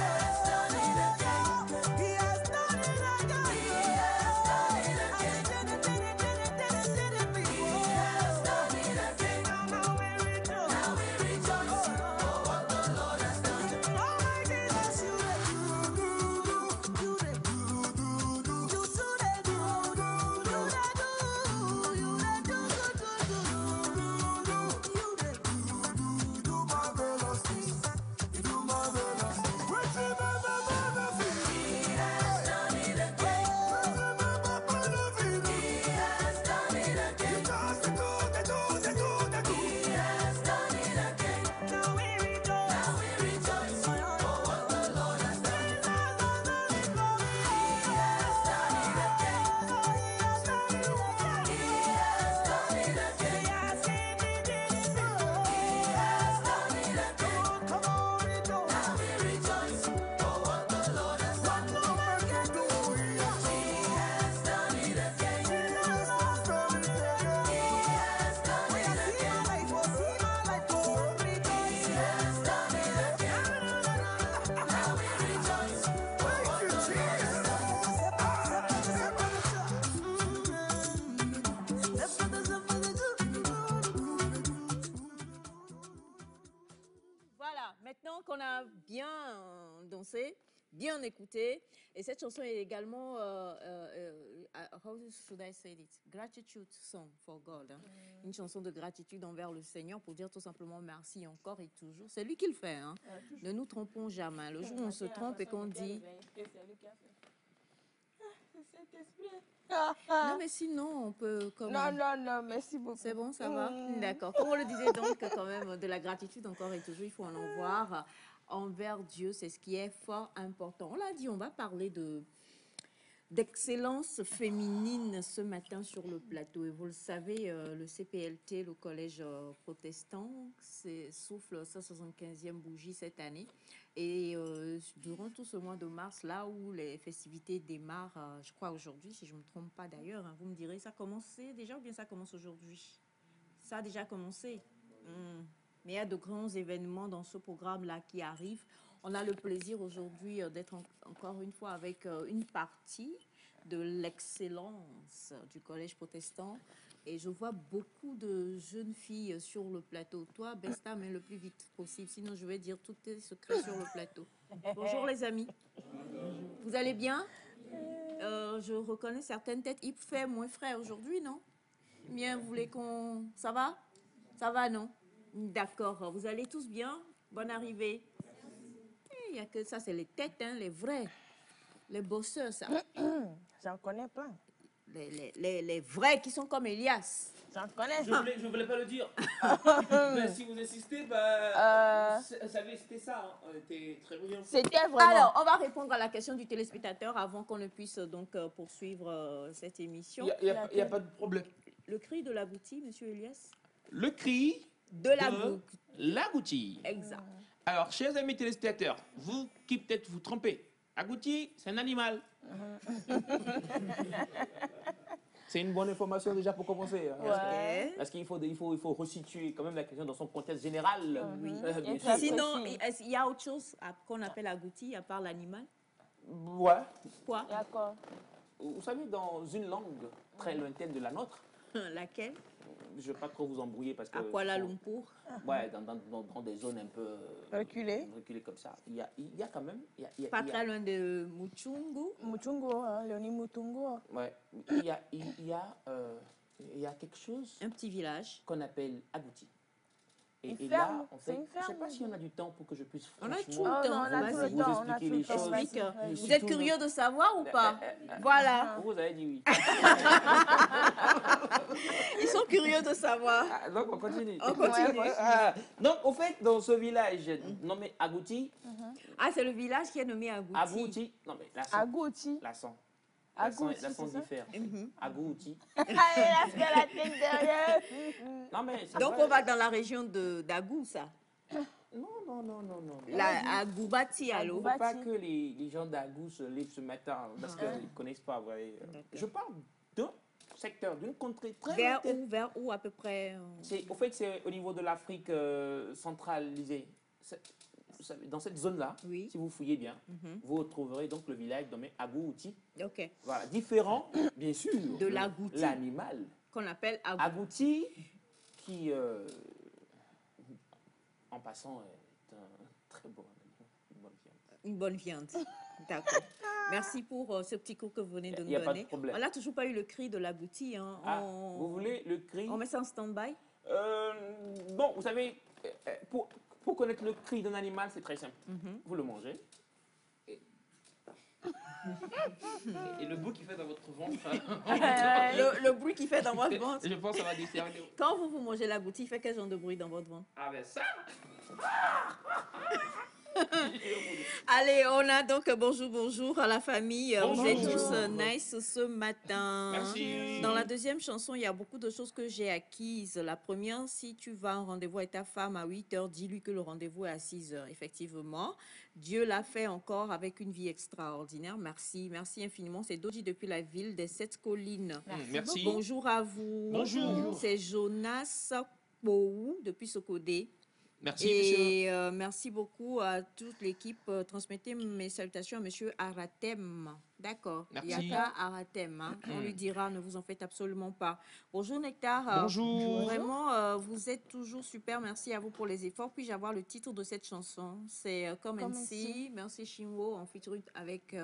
has done it again. He has done it again. He has done it again. Did it before. He has done it again. Now we rejoice for what the Lord has done. Oh my Jesus, you Marvelous things. You do marvelous things. Remember benefit. He has done it again. Remember benefit. He has done it again. They do. He has done it again. Now we rejoice for what the Lord has done. He has done it again. He has done it again. He has done it again. Yes, he did it before. He has done it again. Come on, rejoice. Now we rejoice for what the Lord has done. No man can do it. He has done it again. Jesus has done it again. He has done it again. See my life, oh, rejoice. He has done it again. Now we rejoice for what the Lord has done. Voilà, maintenant qu'on a bien dansé, bien écouté, et cette chanson est également, how should I say it? Gratitude song for God. Hein? Une chanson de gratitude envers le Seigneur pour dire tout simplement merci encore et toujours. C'est lui qui le fait. Hein? Ne nous trompons jamais. Le jour où on se trompe et qu'on dit... Non, mais sinon, on peut... Non, merci beaucoup. C'est bon, ça va? D'accord. Comme on le disait donc, quand même, de la gratitude encore et toujours, il faut en avoir envers Dieu. C'est ce qui est fort important. On l'a dit, on va parler d'excellence féminine ce matin sur le plateau. Et vous le savez, le CPLT, le collège protestant, souffle sa 75e bougie cette année. Et durant tout ce mois de mars, là où les festivités démarrent, je crois aujourd'hui, si je ne me trompe pas d'ailleurs, hein, vous me direz, ça a commencé déjà ou bien ça commence aujourd'hui? Ça a déjà commencé. Mais il y a de grands événements dans ce programme-là qui arrivent. On a le plaisir aujourd'hui d'être encore une fois avec une partie de l'excellence du collège protestant. Et je vois beaucoup de jeunes filles sur le plateau. Toi, Besta, mais le plus vite possible. Sinon, je vais dire tous tes secrets sur le plateau. Bonjour les amis. Vous allez bien? Je reconnais certaines têtes. Il fait moins frais aujourd'hui, non? Bien, vous voulez qu'on... Ça va? Ça va, non? D'accord. Vous allez tous bien? Bonne arrivée. Il n'y a que ça, c'est les têtes, hein, les vrais. Les bosseurs, ça. J'en connais plein. Les vrais qui sont comme Elias. J'en connais. Je voulais pas le dire. Mais si vous insistez, c'était ça. Hein. C'était très brillant. C'était vraiment. Alors, on va répondre à la question du téléspectateur avant qu'on ne puisse donc poursuivre cette émission. Il n'y a pas de problème. Le cri de l'agouti, monsieur Elias? Le cri de l'agouti. Exact. Alors, chers amis téléspectateurs, vous qui peut-être vous trompez, agouti, c'est un animal. C'est une bonne information déjà pour commencer. Hein, ouais. Parce qu'il faut resituer quand même la question dans son contexte général. Oui. Sinon, il y a autre chose qu'on appelle agouti à part l'animal? Ouais. Quoi? D'accord. Vous savez, dans une langue très lointaine de la nôtre. Laquelle? Je ne vais pas trop vous embrouiller parce que... À Kuala Lumpur? Ouais, dans des zones un peu... reculées comme ça. Il y a quand même... Pas très loin de Muchungu? Muchungu, hein, Léonie Mutungu. Ouais. Il y a quelque chose... Un petit village. Qu'on appelle agouti. Et là, en fait, je ne sais pas si on a du temps pour que je puisse... On a tout le temps. On a tout le temps. Vous expliquer les choses. Vous êtes curieux de savoir ou pas? Voilà. Vous avez dit oui. Ils sont curieux de savoir. Donc, on continue. On continue. Donc, au fait, dans ce village nommé Agouti... Ah, c'est le village qui est nommé Agouti. Agouti. Non, mais l'accent. Agouti. L'accent. Agouti, l'accent diffère. Agouti. Allez, la tête derrière. Non, mais donc, on va dans la région d'Agou, ça? Non. À Goubati, alors. Il ne faut pas que les gens d'Agou se lèvent ce matin parce qu'ils ne connaissent pas. Je parle d'un secteur, d'une contrée très lointaine. Vers où à peu près? Au fait, c'est au niveau de l'Afrique centralisée. Dans cette zone-là, oui. Si vous fouillez bien, vous retrouverez donc le village nommé Agouti. Ok. Voilà, différent, bien sûr, de l'agouti. L'animal. Qu'on appelle agouti. Agouti, qui, en passant, est un très bon animal. Une bonne viande. D'accord. Merci pour ce petit cours que vous venez de nous donner. Pas de problème. On n'a toujours pas eu le cri de l'agouti. Hein. Vous voulez le cri? On met ça en stand-by? Bon, vous savez, pour connaître le cri d'un animal, c'est très simple. Vous le mangez. Et le bruit qu'il fait dans votre ventre. le bruit qu'il fait dans votre ventre. Je pense que ça va desservir. Quand vous mangez l'agouti, il fait quel genre de bruit dans votre ventre? Ah ben ça. Allez, on a donc bonjour à la famille. Bonjour. Vous êtes tous nice ce matin. Merci. Dans la deuxième chanson, il y a beaucoup de choses que j'ai acquises. La première, si tu vas en rendez-vous avec ta femme à 8h, dis-lui que le rendez-vous est à 6h. Effectivement, Dieu l'a fait encore avec une vie extraordinaire. Merci infiniment. C'est Doji depuis la ville des 7 collines. Merci. Bonjour à vous. Bonjour. C'est Jonas Pou depuis Sokodé. Merci, monsieur. Merci beaucoup à toute l'équipe. Transmettez mes salutations à monsieur Aratem. D'accord. Merci. Il n'y a pas Aratem. Hein. On lui dira, ne vous en faites absolument pas. Bonjour Nectar. Bonjour. Vraiment, vous êtes toujours super. Merci à vous pour les efforts. Puis-je avoir le titre de cette chanson? C'est Come and See. Merci Chimwo en featuring avec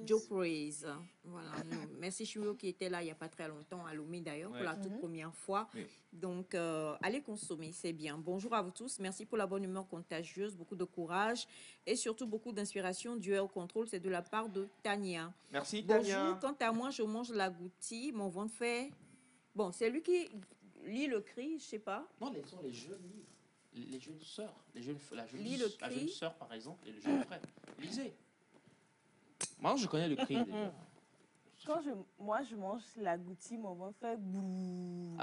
Joe Praise. Voilà. Merci Chimwo qui était là il n'y a pas très longtemps, à Lomé d'ailleurs, pour la toute première fois. Oui. Donc, allez consommer, c'est bien. Bonjour à vous tous. Merci pour la bonne humeur contagieuse, beaucoup de courage et surtout beaucoup d'inspiration. Dieu est au contrôle, c'est de la part de Tania. Merci Tania. Bonjour, quant à moi, je mange l'agouti. Mon ventre fait... Bon, c'est lui qui lit le cri, je sais pas. Non, ce sont les jeunes livres. Les jeunes sœurs. La jeune sœur, par exemple, et le jeune frère. Lisez. Moi, je connais le cri. Quand moi, je mange la goutti, maman fait bouh.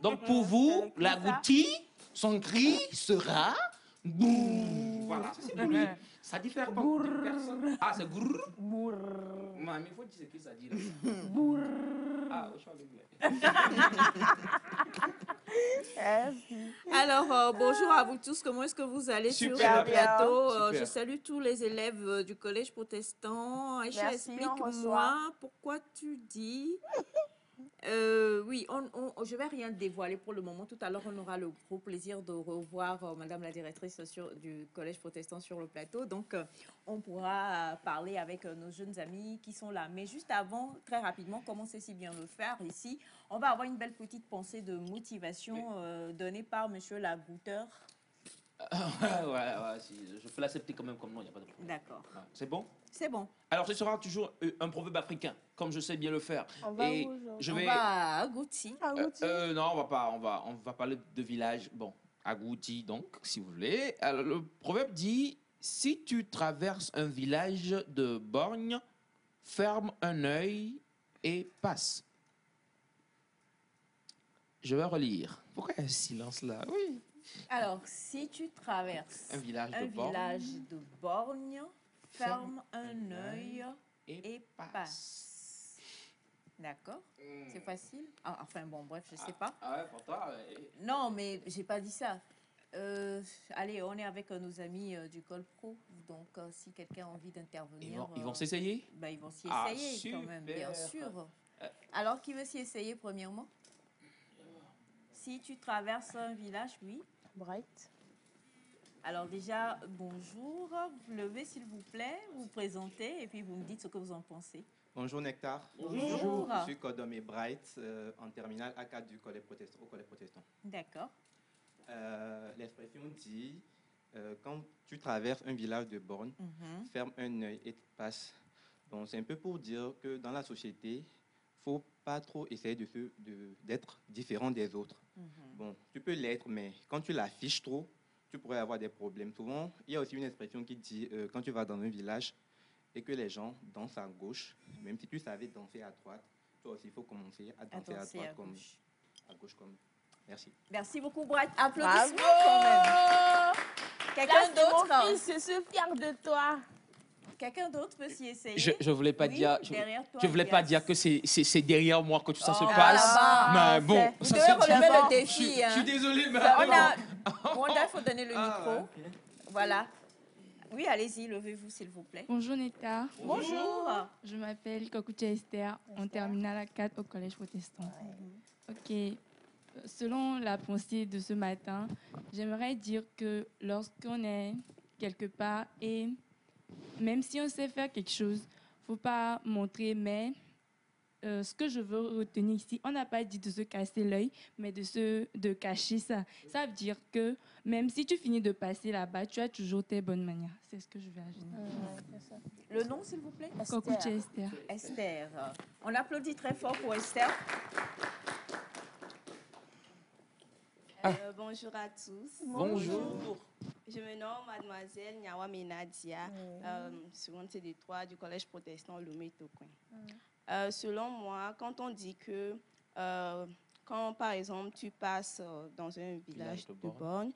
Donc pour vous, la goutti, son cri sera bouh. Voilà, ça, c'est pour lui. Ça diffère pas de personne. Ah, c'est grrr. Mais il faut dire ce que ça dit là. Ah, je suis Alors, bonjour à vous tous. Comment est-ce que vous allez sur Super. le plateau? Super. Je salue tous les élèves du collège protestant. Aïcha, Merci, on explique-moi reçoit. pourquoi tu dis... oui, je ne vais rien dévoiler pour le moment. Tout à l'heure, on aura le gros plaisir de revoir Madame la directrice du Collège protestant sur le plateau. Donc, on pourra parler avec nos jeunes amis qui sont là. Mais juste avant, très rapidement, comme on sait si bien le faire ici, on va avoir une belle petite pensée de motivation donnée par Monsieur Lagouteur. Ouais, si, je peux l'accepter quand même comme nom, il n'y a pas de problème. D'accord. Ouais. C'est bon? C'est bon. Alors, ce sera toujours un proverbe africain, comme je sais bien le faire. On va Et où aujourd'hui? je On vais... va à Goutti. Non, on va pas. On va parler de village. Bon, Agouti, donc, si vous voulez. Alors, le proverbe dit, si tu traverses un village de borgne, ferme un œil et passe. Je vais relire. Pourquoi il y a un silence là? Oui. Alors, si tu traverses Un village de borgne, ferme un œil et passe. D'accord? C'est facile? Ah, enfin, bon, bref, je ne sais pas. Ah ouais, pour toi. Non, mais j'ai pas dit ça. Allez, on est avec nos amis du Col Pro. Donc, si quelqu'un a envie d'intervenir... Ils vont s'essayer? Ben, ils vont s'y Ah, essayer quand même, bien super. sûr. Alors, qui veut s'y essayer premièrement? Si tu traverses un village, oui. Bright. Alors déjà, bonjour. Vous levez s'il vous plaît, vous vous présentez et puis vous me dites ce que vous en pensez. Bonjour Nectar. Bonjour. Je suis Kodome Bright en terminale A4 du Collège protestant, au Collège protestant. D'accord. L'expression dit quand tu traverses un village de borne, ferme un œil et passe. Donc c'est un peu pour dire que dans la société, il ne faut pas trop essayer d'être différent des autres. Bon, tu peux l'être, mais quand tu l'affiches trop, tu pourrais avoir des problèmes. Souvent, il y a aussi une expression qui dit quand tu vas dans un village et que les gens dansent à gauche, même si tu savais danser à droite, toi aussi, il faut commencer à danser à droite comme à gauche. Merci. Merci beaucoup, Bright. Applaudissements quand même. Quelqu'un d'autre? Mon fils, je suis fière de toi. Quelqu'un d'autre peut s'y essayer? Je voulais pas dire. Derrière toi, Je voulais pas dire que c'est derrière moi que tout ça se Oh, passe. là-bas, Mais bon, vous ça devez relever le défi. Je suis désolé, mais Wanda, il faut donner le micro. Voilà. Oui, allez-y, levez-vous s'il vous plaît. Bonjour Neta. Bonjour. Je m'appelle Kokoutia Esther, en terminale A4 au Collège protestant. Ok. Selon la pensée de ce matin, j'aimerais dire que lorsqu'on est quelque part et même si on sait faire quelque chose, il ne faut pas montrer, mais ce que je veux retenir ici, on n'a pas dit de se casser l'œil, mais de cacher ça. Ça veut dire que même si tu finis de passer là-bas, tu as toujours tes bonnes manières. C'est ce que je vais ajouter. Le nom, s'il vous plaît? Kokoutia Esther. Esther. On applaudit très fort pour Esther. Bonjour à tous. Bonjour. Je me nomme Mademoiselle Nyawame Nadia, seconde CD3 du Collège protestant Lomé Tokoin. Selon moi, quand on dit que quand, par exemple, tu passes dans un village de borgne,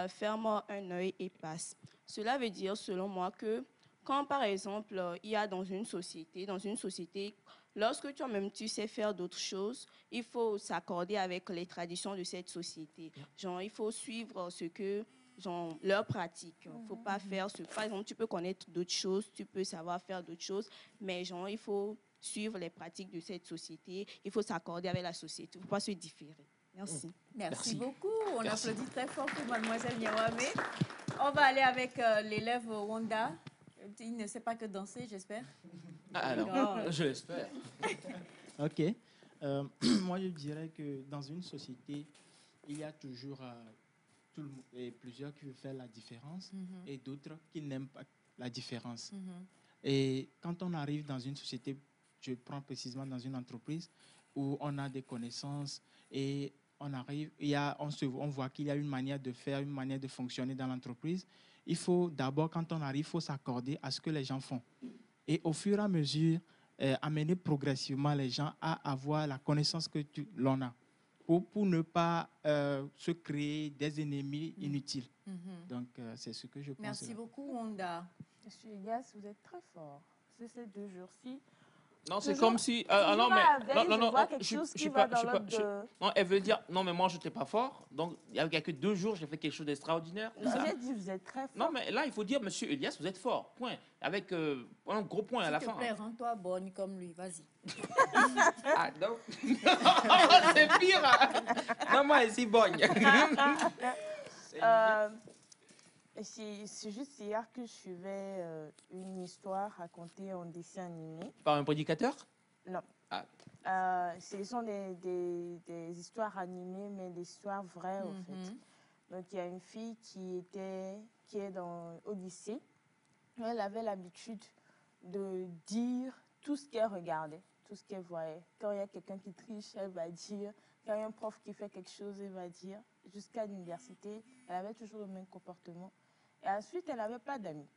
ferme un œil et passe. Cela veut dire, selon moi, que quand, par exemple, il y a dans une société, lorsque toi-même tu sais faire d'autres choses, il faut s'accorder avec les traditions de cette société. Genre, il faut suivre ce que leur pratique. Il ne faut pas faire ce... Par exemple, tu peux connaître d'autres choses, tu peux savoir faire d'autres choses, mais genre, il faut suivre les pratiques de cette société. Il faut s'accorder avec la société. Il ne faut pas se différer. Merci. Merci beaucoup. On applaudit très fort pour Mademoiselle Nyawame. On va aller avec l'élève Wanda. Il ne sait pas que danser, j'espère. Ah non, je l'espère. Ok. Moi, je dirais que dans une société, il y a toujours plusieurs qui veulent faire la différence et d'autres qui n'aiment pas la différence. Et quand on arrive dans une société, je prends précisément dans une entreprise où on a des connaissances et on arrive, on voit qu'il y a une manière de faire, une manière de fonctionner dans l'entreprise. Il faut d'abord, quand on arrive, il faut s'accorder à ce que les gens font. et au fur et à mesure, amener progressivement les gens à avoir la connaissance que l'on a pour ne pas se créer des ennemis inutiles. Donc, c'est ce que je pense. Merci beaucoup, Wanda. Monsieur Elias, vous êtes très fort. C'est ces 2 jours-ci. Non, c'est comme si. Non, mais. Non, je suis pas. Non, elle veut dire. Non, mais moi, je n'étais pas fort. Donc, il n'y a que 2 jours, j'ai fait quelque chose d'extraordinaire. J'ai dit, vous êtes très fort. Non, mais là, il faut dire, monsieur Elias, vous êtes fort. Point. Avec un gros point à la fin. S'il te plaît, rends-toi bonne comme lui. Vas-y. Ah, non. C'est pire. Non, moi, elle est si bonne. C'est juste hier que je suivais une histoire racontée en dessin animé. Par un prédicateur? Non. Ce sont des histoires animées, mais des histoires vraies, en fait. Donc, il y a une fille qui est au lycée. Elle avait l'habitude de dire tout ce qu'elle regardait, tout ce qu'elle voyait. Quand il y a quelqu'un qui triche, elle va dire. Quand il y a un prof qui fait quelque chose, elle va dire. Jusqu'à l'université, elle avait toujours le même comportement. Et ensuite, elle n'avait pas d'amis.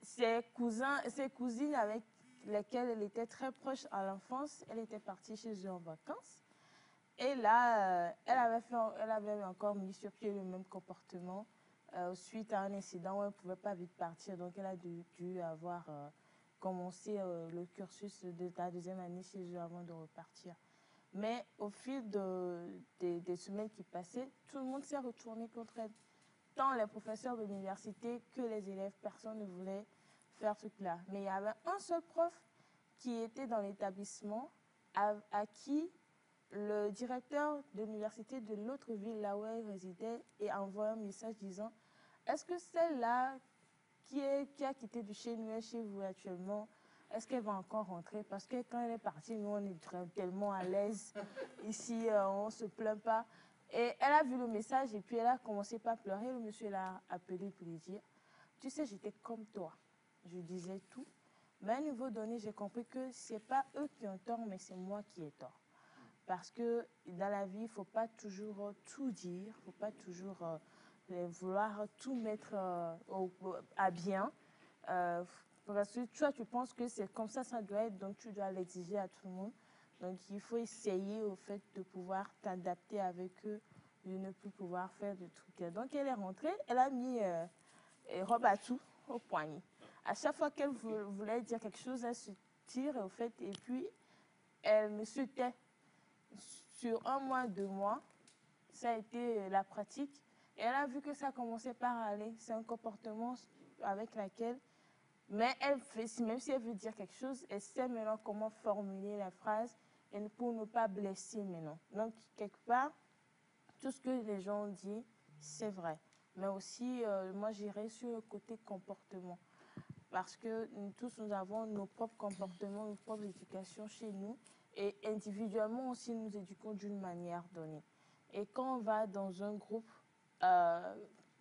Ses cousines avec lesquelles elle était très proche à l'enfance, elle était partie chez eux en vacances. Et là, elle avait encore mis sur pied le même comportement suite à un incident où elle ne pouvait pas vite partir. Donc, elle a dû avoir commencé le cursus de la 2e année chez eux avant de repartir. Mais au fil des semaines qui passaient, tout le monde s'est retourné contre elle. Tant les professeurs de l'université que les élèves, personne ne voulait faire ce truc-là. Mais il y avait un seul prof qui était dans l'établissement à qui le directeur de l'université de l'autre ville, là où elle résidait, a envoyé un message disant « Est-ce que celle-là qui a quitté de chez nous et chez vous actuellement, est-ce qu'elle va encore rentrer? Parce que quand elle est partie, nous, on est tellement à l'aise. Ici, on ne se plaint pas. » Et elle a vu le message et puis elle a commencé par pleurer. Le monsieur l'a appelé pour lui dire « Tu sais, j'étais comme toi. Je disais tout. Mais à un niveau donné, j'ai compris que ce n'est pas eux qui ont tort, mais c'est moi qui ai tort. Parce que dans la vie, il ne faut pas toujours tout dire. Il ne faut pas toujours vouloir tout mettre à bien. Parce que toi, tu penses que c'est comme ça doit être, donc tu dois l'exiger à tout le monde. Donc, il faut essayer, au fait, de pouvoir t'adapter avec eux, de ne plus pouvoir faire de trucs. Donc, elle est rentrée, elle a mis robe à tout au poignet. À chaque fois qu'elle voulait dire quelque chose, elle se tire, au fait, et puis elle me se tait. Sur 1 mois, 2 mois, ça a été la pratique. Et elle a vu que ça commençait par aller. C'est un comportement avec lequel... Mais elle fait, même si elle veut dire quelque chose, elle sait maintenant comment formuler la phrase et pour ne pas blesser maintenant. Donc, quelque part, tout ce que les gens ont dit, c'est vrai. Mais aussi, moi, j'irais sur le côté comportement. Parce que nous tous, nous avons nos propres comportements, nos propres éducations chez nous. Et individuellement aussi, nous éduquons d'une manière donnée. Et quand on va dans un groupe,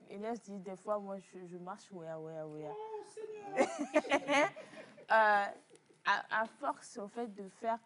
Elias dit des fois, moi, je marche, ouais. À force, au fait, de faire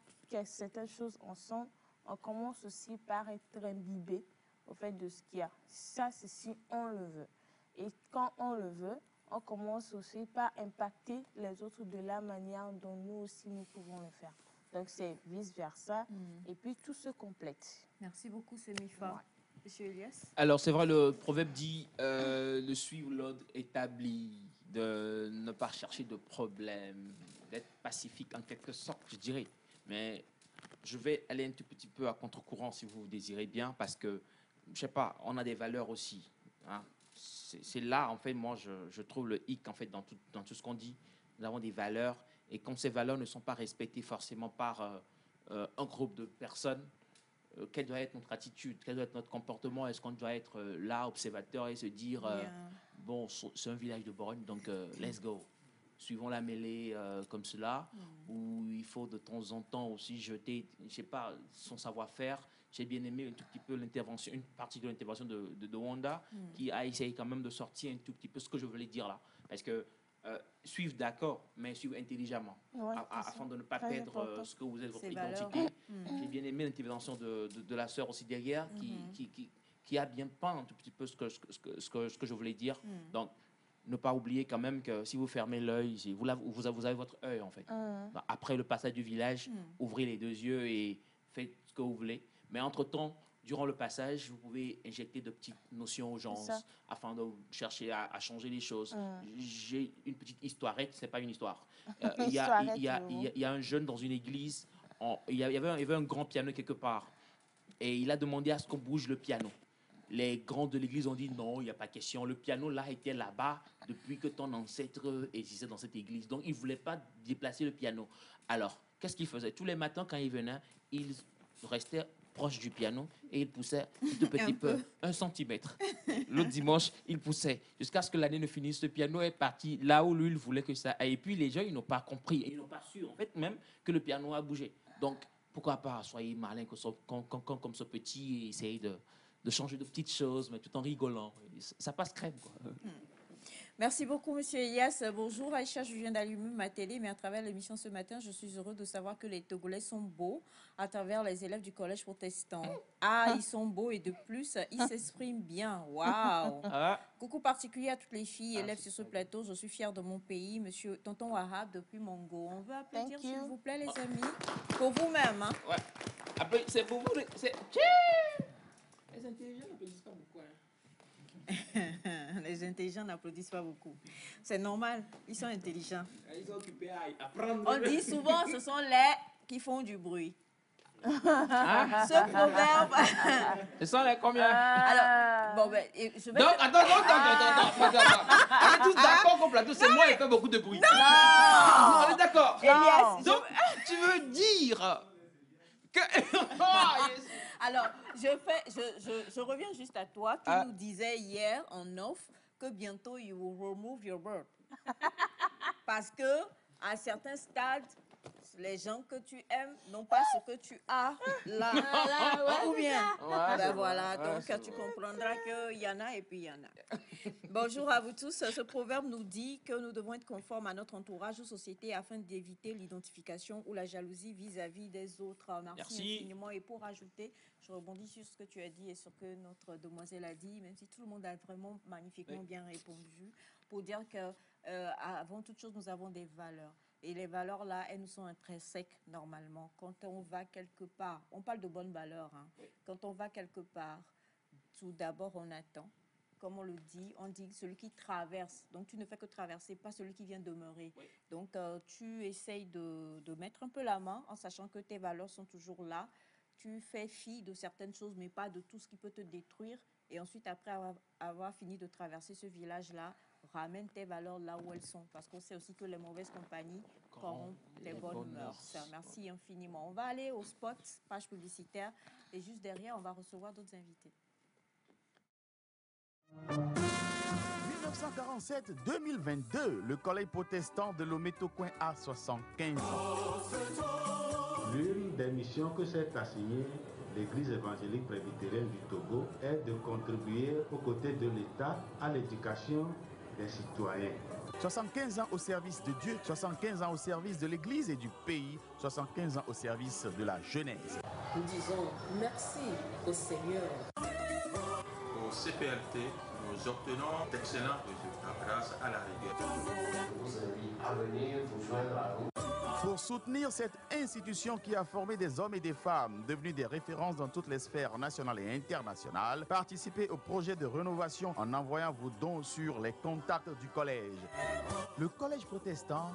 certaines choses ensemble, on commence aussi par être imbibé au fait de ce qu'il y a. Ça, c'est si on le veut. Et quand on le veut, on commence aussi par impacter les autres de la manière dont nous aussi, nous pouvons le faire. Donc, c'est vice-versa. Et puis, tout se complète. Merci beaucoup, Semifa. Ouais. Monsieur Elias? Alors, c'est vrai, le proverbe dit de suivre l'ordre établi, de ne pas chercher de problème, d'être pacifique en quelque sorte, je dirais. Mais je vais aller un tout petit peu à contre-courant si vous désirez bien, parce que, je ne sais pas, on a des valeurs aussi. Hein. C'est là, en fait, moi, je trouve le hic, en fait, dans tout ce qu'on dit. Nous avons des valeurs, et quand ces valeurs ne sont pas respectées forcément par un groupe de personnes, quelle doit être notre attitude, quel doit être notre comportement? Est-ce qu'on doit être là, observateur, et se dire, bon, c'est un village de Borogne, donc let's go. Suivons la mêlée comme cela, où il faut de temps en temps aussi jeter, je ne sais pas, son savoir-faire. J'ai bien aimé un tout petit peu l'intervention, une partie de l'intervention de Wanda, qui a essayé quand même de sortir un tout petit peu ce que je voulais dire là. Parce que suivre d'accord, mais suivre intelligemment, afin de ne pas perdre ce que vous êtes, votre identité. J'ai bien aimé l'intervention de la sœur aussi derrière, qui a bien peint un tout petit peu ce que je voulais dire. Donc, ne pas oublier quand même que si vous fermez l'œil, vous avez votre œil en fait. Après le passage du village, ouvrez les 2 yeux et faites ce que vous voulez. Mais entre-temps, durant le passage, vous pouvez injecter de petites notions aux gens afin de chercher à changer les choses. J'ai une petite histoirette, c'est pas une histoire. Il y a un jeune dans une église, il y avait un grand piano quelque part. Et il a demandé à ce qu'on bouge le piano. Les grands de l'église ont dit non, il n'y a pas question. Le piano là était là-bas depuis que ton ancêtre existait dans cette église. Donc il ne voulait pas déplacer le piano. Alors, qu'est-ce qu'il faisait? Tous les matins quand il venait, il restait proche du piano et il poussait un tout petit peu, 1 centimètre. L'autre dimanche, il poussait. Jusqu'à ce que l'année ne finisse, le piano est parti là où lui, il voulait que ça aille. Et puis les gens, ils n'ont pas compris, ils n'ont pas su en fait même que le piano a bougé. Donc, pourquoi pas, soyez malin comme ce petit et essayez de changer de petites choses, mais tout en rigolant. Ça passe crème, quoi. Merci beaucoup, Monsieur Elias. Bonjour, Aïcha, je viens d'allumer ma télé, mais à travers l'émission ce matin, je suis heureux de savoir que les Togolais sont beaux à travers les élèves du collège protestant. Ah, ils sont beaux et de plus, ils s'expriment bien. Waouh! Coucou particulier à toutes les filles élèves sur ce plateau. Je suis fière de mon pays, Monsieur Tonton Wahab depuis Mongo. On veut applaudir, s'il vous plaît, les amis. Pour vous-même. Hein? Ouais. Après, c'est pour vous. Les intelligents n'applaudissent pas beaucoup. Les intelligents n'applaudissent pas beaucoup. C'est normal, ils sont intelligents. Ils sont occupés à apprendre. On dit souvent, ce sont les qui font du bruit. Ce proverbe. Ce sont les combien? Alors, bon, ben, je vais. Donc, attends. On est tous d'accord qu'on plateau, c'est moi qui fais beaucoup de bruit. Non! On est d'accord. Elias, donc, tu veux dire que. Alors, je reviens juste à toi. Tu nous disais hier en off que bientôt, you will remove your bird. Parce que à certains stades, les gens que tu aimes n'ont pas ce que tu as là. Ou bien. Ben voilà, donc tu comprendras qu'il y en a et puis il y en a. Bonjour à vous tous. Ce proverbe nous dit que nous devons être conformes à notre entourage ou société afin d'éviter l'identification ou la jalousie vis-à-vis des autres. Merci infiniment. Et pour ajouter, je rebondis sur ce que tu as dit et sur ce que notre demoiselle a dit, même si tout le monde a vraiment magnifiquement bien répondu, pour dire qu'avant toute chose, nous avons des valeurs. Et les valeurs, là, elles nous sont intrinsèques, normalement. Quand on va quelque part, on parle de bonnes valeurs, hein. Quand on va quelque part, tout d'abord, on attend. Comme on le dit, on dit celui qui traverse. Donc, tu ne fais que traverser, pas celui qui vient demeurer. Oui. Donc, tu essayes de mettre un peu la main en sachant que tes valeurs sont toujours là. Tu fais fi de certaines choses, mais pas de tout ce qui peut te détruire. Et ensuite, après avoir fini de traverser ce village-là, ramène tes valeurs là où elles sont. Parce qu'on sait aussi que les mauvaises compagnies corrompent les bonnes mœurs. Merci infiniment. On va aller au spot, page publicitaire. Et juste derrière, on va recevoir d'autres invités. 1947-2022, le collège protestant de Lomé-Tokoin a 75 ans. L'une des missions que s'est assignée l'Église évangélique presbytérienne du Togo est de contribuer aux côtés de l'État à l'éducation des citoyens. 75 ans au service de Dieu, 75 ans au service de l'Église et du pays, 75 ans au service de la jeunesse. Nous disons merci au Seigneur. Au CPLT, nous obtenons d'excellents résultats grâce à la rigueur. Je vous invite à venir vous joindre à nous. Pour soutenir cette institution qui a formé des hommes et des femmes devenus des références dans toutes les sphères nationales et internationales, participez au projet de rénovation en envoyant vos dons sur les contacts du collège. Le collège protestant...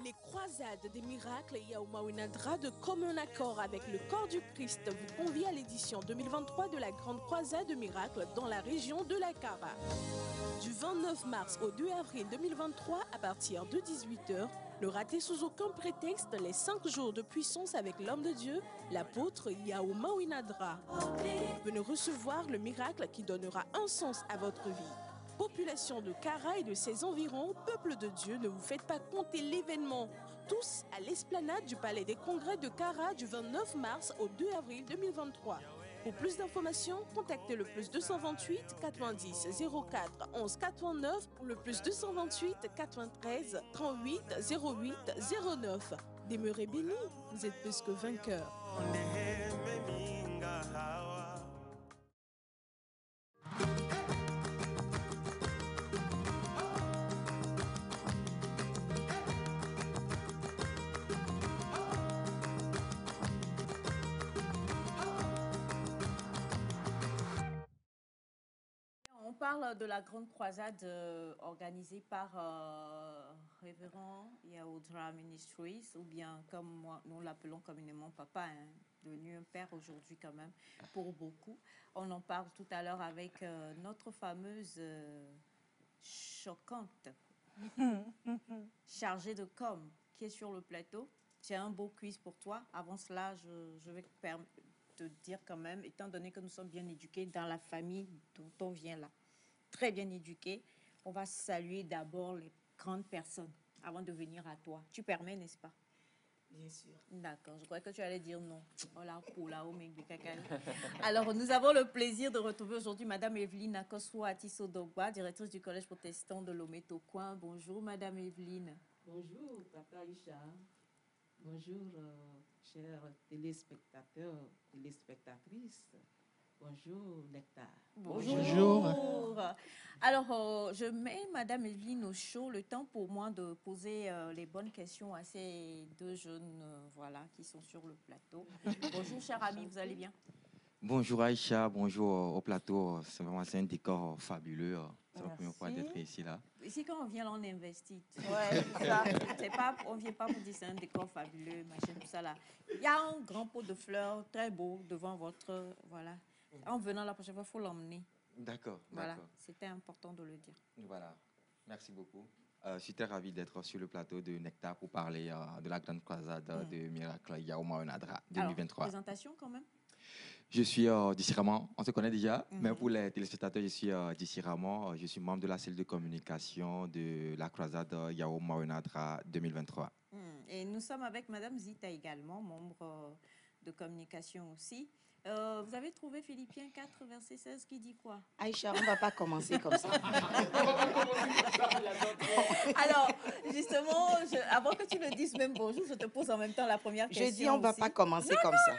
Les croisades des miracles Yaouma-Winadra, de commun accord avec le corps du Christ, vous convie à l'édition 2023 de la Grande Croisade de miracles dans la région de la Kara. Du 29 mars au 2 avril 2023, à partir de 18h, ne ratez sous aucun prétexte les 5 jours de puissance avec l'homme de Dieu, l'apôtre Yaouma-Winadra. Venez recevoir le miracle qui donnera un sens à votre vie. Population de Kara et de ses environs, peuple de Dieu, ne vous faites pas compter l'événement. Tous à l'esplanade du Palais des Congrès de Kara du 29 mars au 2 avril 2023. Pour plus d'informations, contactez le +228 90 04 11 89 ou le +228 93 38 08 09. Demeurez bénis, vous êtes plus que vainqueurs. On parle de la grande croisade organisée par Révérend Yaoudra Ministries, ou bien comme nous l'appelons communément papa, hein, devenu un père aujourd'hui quand même pour beaucoup. On en parle tout à l'heure avec notre fameuse choquante chargée de com qui est sur le plateau. J'ai un beau quiz pour toi. Avant cela, je vais te dire quand même, étant donné que nous sommes bien éduqués dans la famille dont on vient là, très bien éduqués, on va saluer d'abord les grandes personnes avant de venir à toi. Tu permets, n'est-ce pas? Bien sûr. D'accord, je croyais que tu allais dire non. Alors, nous avons le plaisir de retrouver aujourd'hui Madame Evelyne Akosua Atiso-Dogba, directrice du Collège protestant de Lomé-Tokoin. Bonjour, Madame Evelyne. Bonjour, Papa Isha. Bonjour, chers téléspectateurs, téléspectatrices. Bonjour, Nectar. Bonjour. Alors, je mets Madame Evelyne au chaud, le temps pour moi de poser les bonnes questions à ces deux jeunes voilà, qui sont sur le plateau. Bonjour, cher ami, vous allez bien? Bonjour Aïcha, bonjour au plateau. C'est vraiment un décor fabuleux. C'est la première fois d'être ici là. Ici, quand on vient, là, on investit. Ouais, c'est ça. On ne vient pas pour dire c'est un décor fabuleux, machin, tout ça là. Il y a un grand pot de fleurs très beau devant votre... Voilà. En venant la prochaine fois, il faut l'emmener. D'accord. Voilà, c'était important de le dire. Voilà, merci beaucoup. Je suis très ravi d'être sur le plateau de Nectar pour parler de la grande croisade de Miracle Yaouma Onadra 2023. Alors, présentation quand même. Je suis d'ici Ramon, on se connaît déjà, mais pour les téléspectateurs, je suis d'ici Ramon. Je suis membre de la cellule de communication de la croisade Yaouma Onadra 2023. Et nous sommes avec Madame Zita également, membre de communication aussi. Vous avez trouvé Philippiens 4, verset 16, qui dit quoi? Aïcha, on ne va pas commencer comme ça. Alors, justement, avant que tu le dises même bonjour, je te pose en même temps la première question. Je dis, on ne va pas commencer comme ça.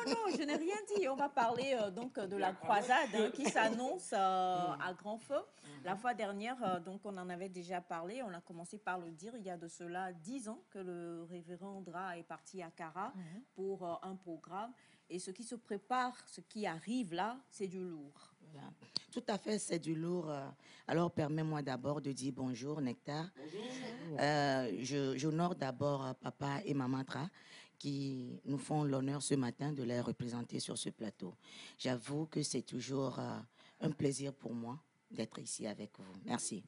Non, je n'ai rien dit. On va parler donc de la croisade qui s'annonce à grand feu. La fois dernière, donc on en avait déjà parlé. On a commencé par le dire. Il y a de cela 10 ans que le révérend Dra est parti à Kara pour un programme. Et ce qui se prépare, ce qui arrive là, c'est du lourd. Voilà. Tout à fait, c'est du lourd. Alors, permets-moi d'abord de dire bonjour, Nectar. Bonjour. J'honore d'abord papa et maman Dra qui nous font l'honneur ce matin de les représenter sur ce plateau. J'avoue que c'est toujours un plaisir pour moi d'être ici avec vous. Merci.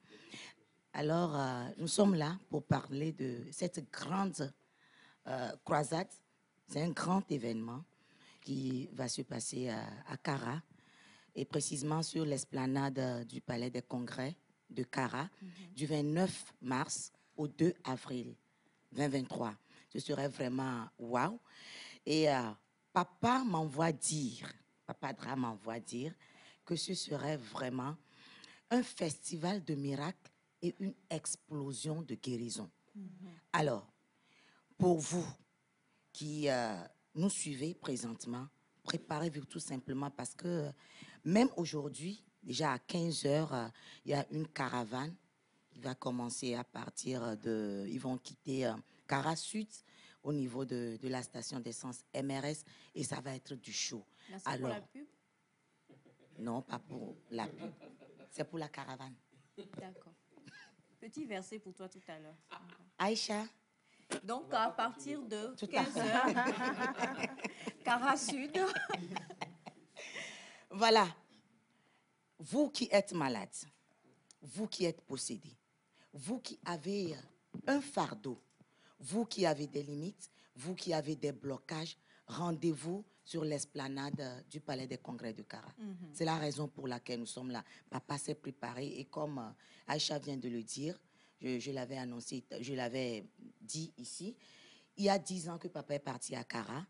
Alors, nous sommes là pour parler de cette grande croisade. C'est un grand événement qui va se passer à Kara, et précisément sur l'esplanade du Palais des Congrès de Kara, du 29 mars au 2 avril 2023. Ce serait vraiment waouh. Et papa Dra m'envoie dire que ce serait vraiment un festival de miracles et une explosion de guérison. Alors, pour vous qui nous suivez présentement, préparez-vous tout simplement parce que même aujourd'hui, déjà à 15h, il y a une caravane qui va commencer à partir de... Ils vont quitter Kara Sud au niveau de la station d'essence MRS et ça va être du show. Merci. Alors, pour la pub? Non, pas pour la pub. C'est pour la caravane. D'accord. Petit verset pour toi tout à l'heure. Aïcha. Donc, à partir de 15h, Kara Sud. Voilà. Vous qui êtes malade, vous qui êtes possédé, vous qui avez un fardeau, vous qui avez des limites, vous qui avez des blocages, rendez-vous sur l'esplanade du Palais des Congrès de Kara. C'est la raison pour laquelle nous sommes là. Papa s'est préparé et comme Aïcha vient de le dire, je l'avais annoncé, je l'avais dit ici, il y a 10 ans que papa est parti à Kara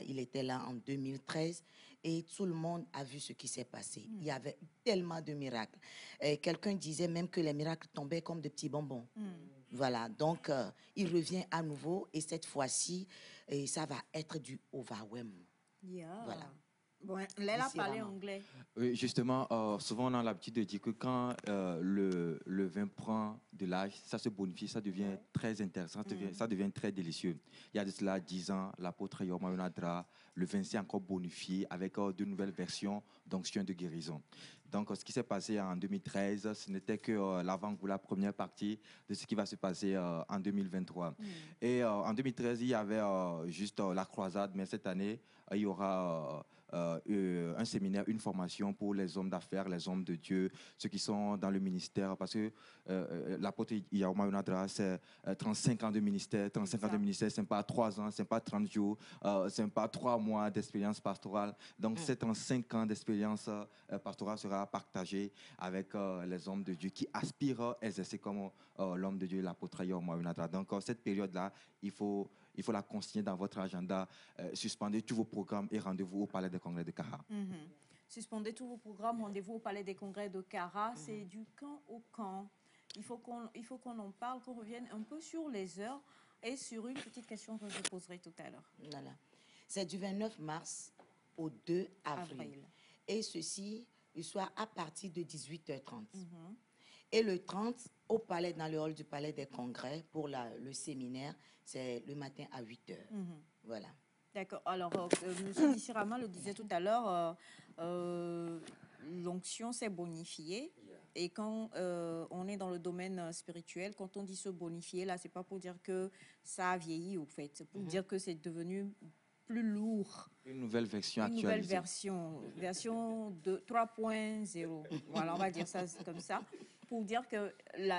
Il était là en 2013 et tout le monde a vu ce qui s'est passé. Il y avait tellement de miracles. Quelqu'un disait même que les miracles tombaient comme de petits bonbons. Voilà, donc il revient à nouveau et cette fois-ci, ça va être du overwhelm. Voilà. Bon, Léla parlait anglais. Oui, justement, souvent on a l'habitude de dire que quand le vin prend de l'âge, ça se bonifie, ça devient très intéressant, ça devient très délicieux. Il y a de cela 10 ans, l'apôtre Yao Mayounadra, le vin s'est encore bonifié avec de nouvelles versions d'onction de guérison. Donc, ce qui s'est passé en 2013, ce n'était que l'avant-goût, la première partie de ce qui va se passer en 2023. Et en 2013, il y avait juste la croisade, mais cette année, il y aura un séminaire, une formation pour les hommes d'affaires, les hommes de Dieu, ceux qui sont dans le ministère, parce que l'apôtre Yao Mayounadra, c'est 35 ans de ministère. 35 ans de ministère, ce n'est pas 3 ans, ce n'est pas 30 jours, ce n'est pas 3 mois d'expérience pastorale. Donc, ces 35 ans d'expérience pastorale sera partagée avec les hommes de Dieu qui aspirent à exercer comme l'homme de Dieu, l'apôtre Yao Mayounadra. Donc, cette période-là, il faut la consigner dans votre agenda. Suspendez tous vos programmes et rendez-vous au Palais des Congrès de Kara. Suspendez tous vos programmes, rendez-vous au Palais des Congrès de Kara. C'est du camp au camp. Il faut qu'on en parle, qu'on revienne un peu sur les heures et sur une petite question que je poserai tout à l'heure. Voilà. C'est du 29 mars au 2 avril. Et ceci, il soit à partir de 18h30. Et le 30, au palais, dans le hall du Palais des Congrès, pour le séminaire, c'est le matin à 8h. Voilà. D'accord. Alors, M. Dissirama le disait tout à l'heure, l'onction s'est bonifiée. Et quand on est dans le domaine spirituel, quand on dit se bonifier, là, c'est pas pour dire que ça a vieilli, au fait. C'est pour dire que c'est devenu plus lourd. Une nouvelle version actualisée. Une nouvelle version de 3.0. Voilà, on va dire ça comme ça. Pour dire qu'il y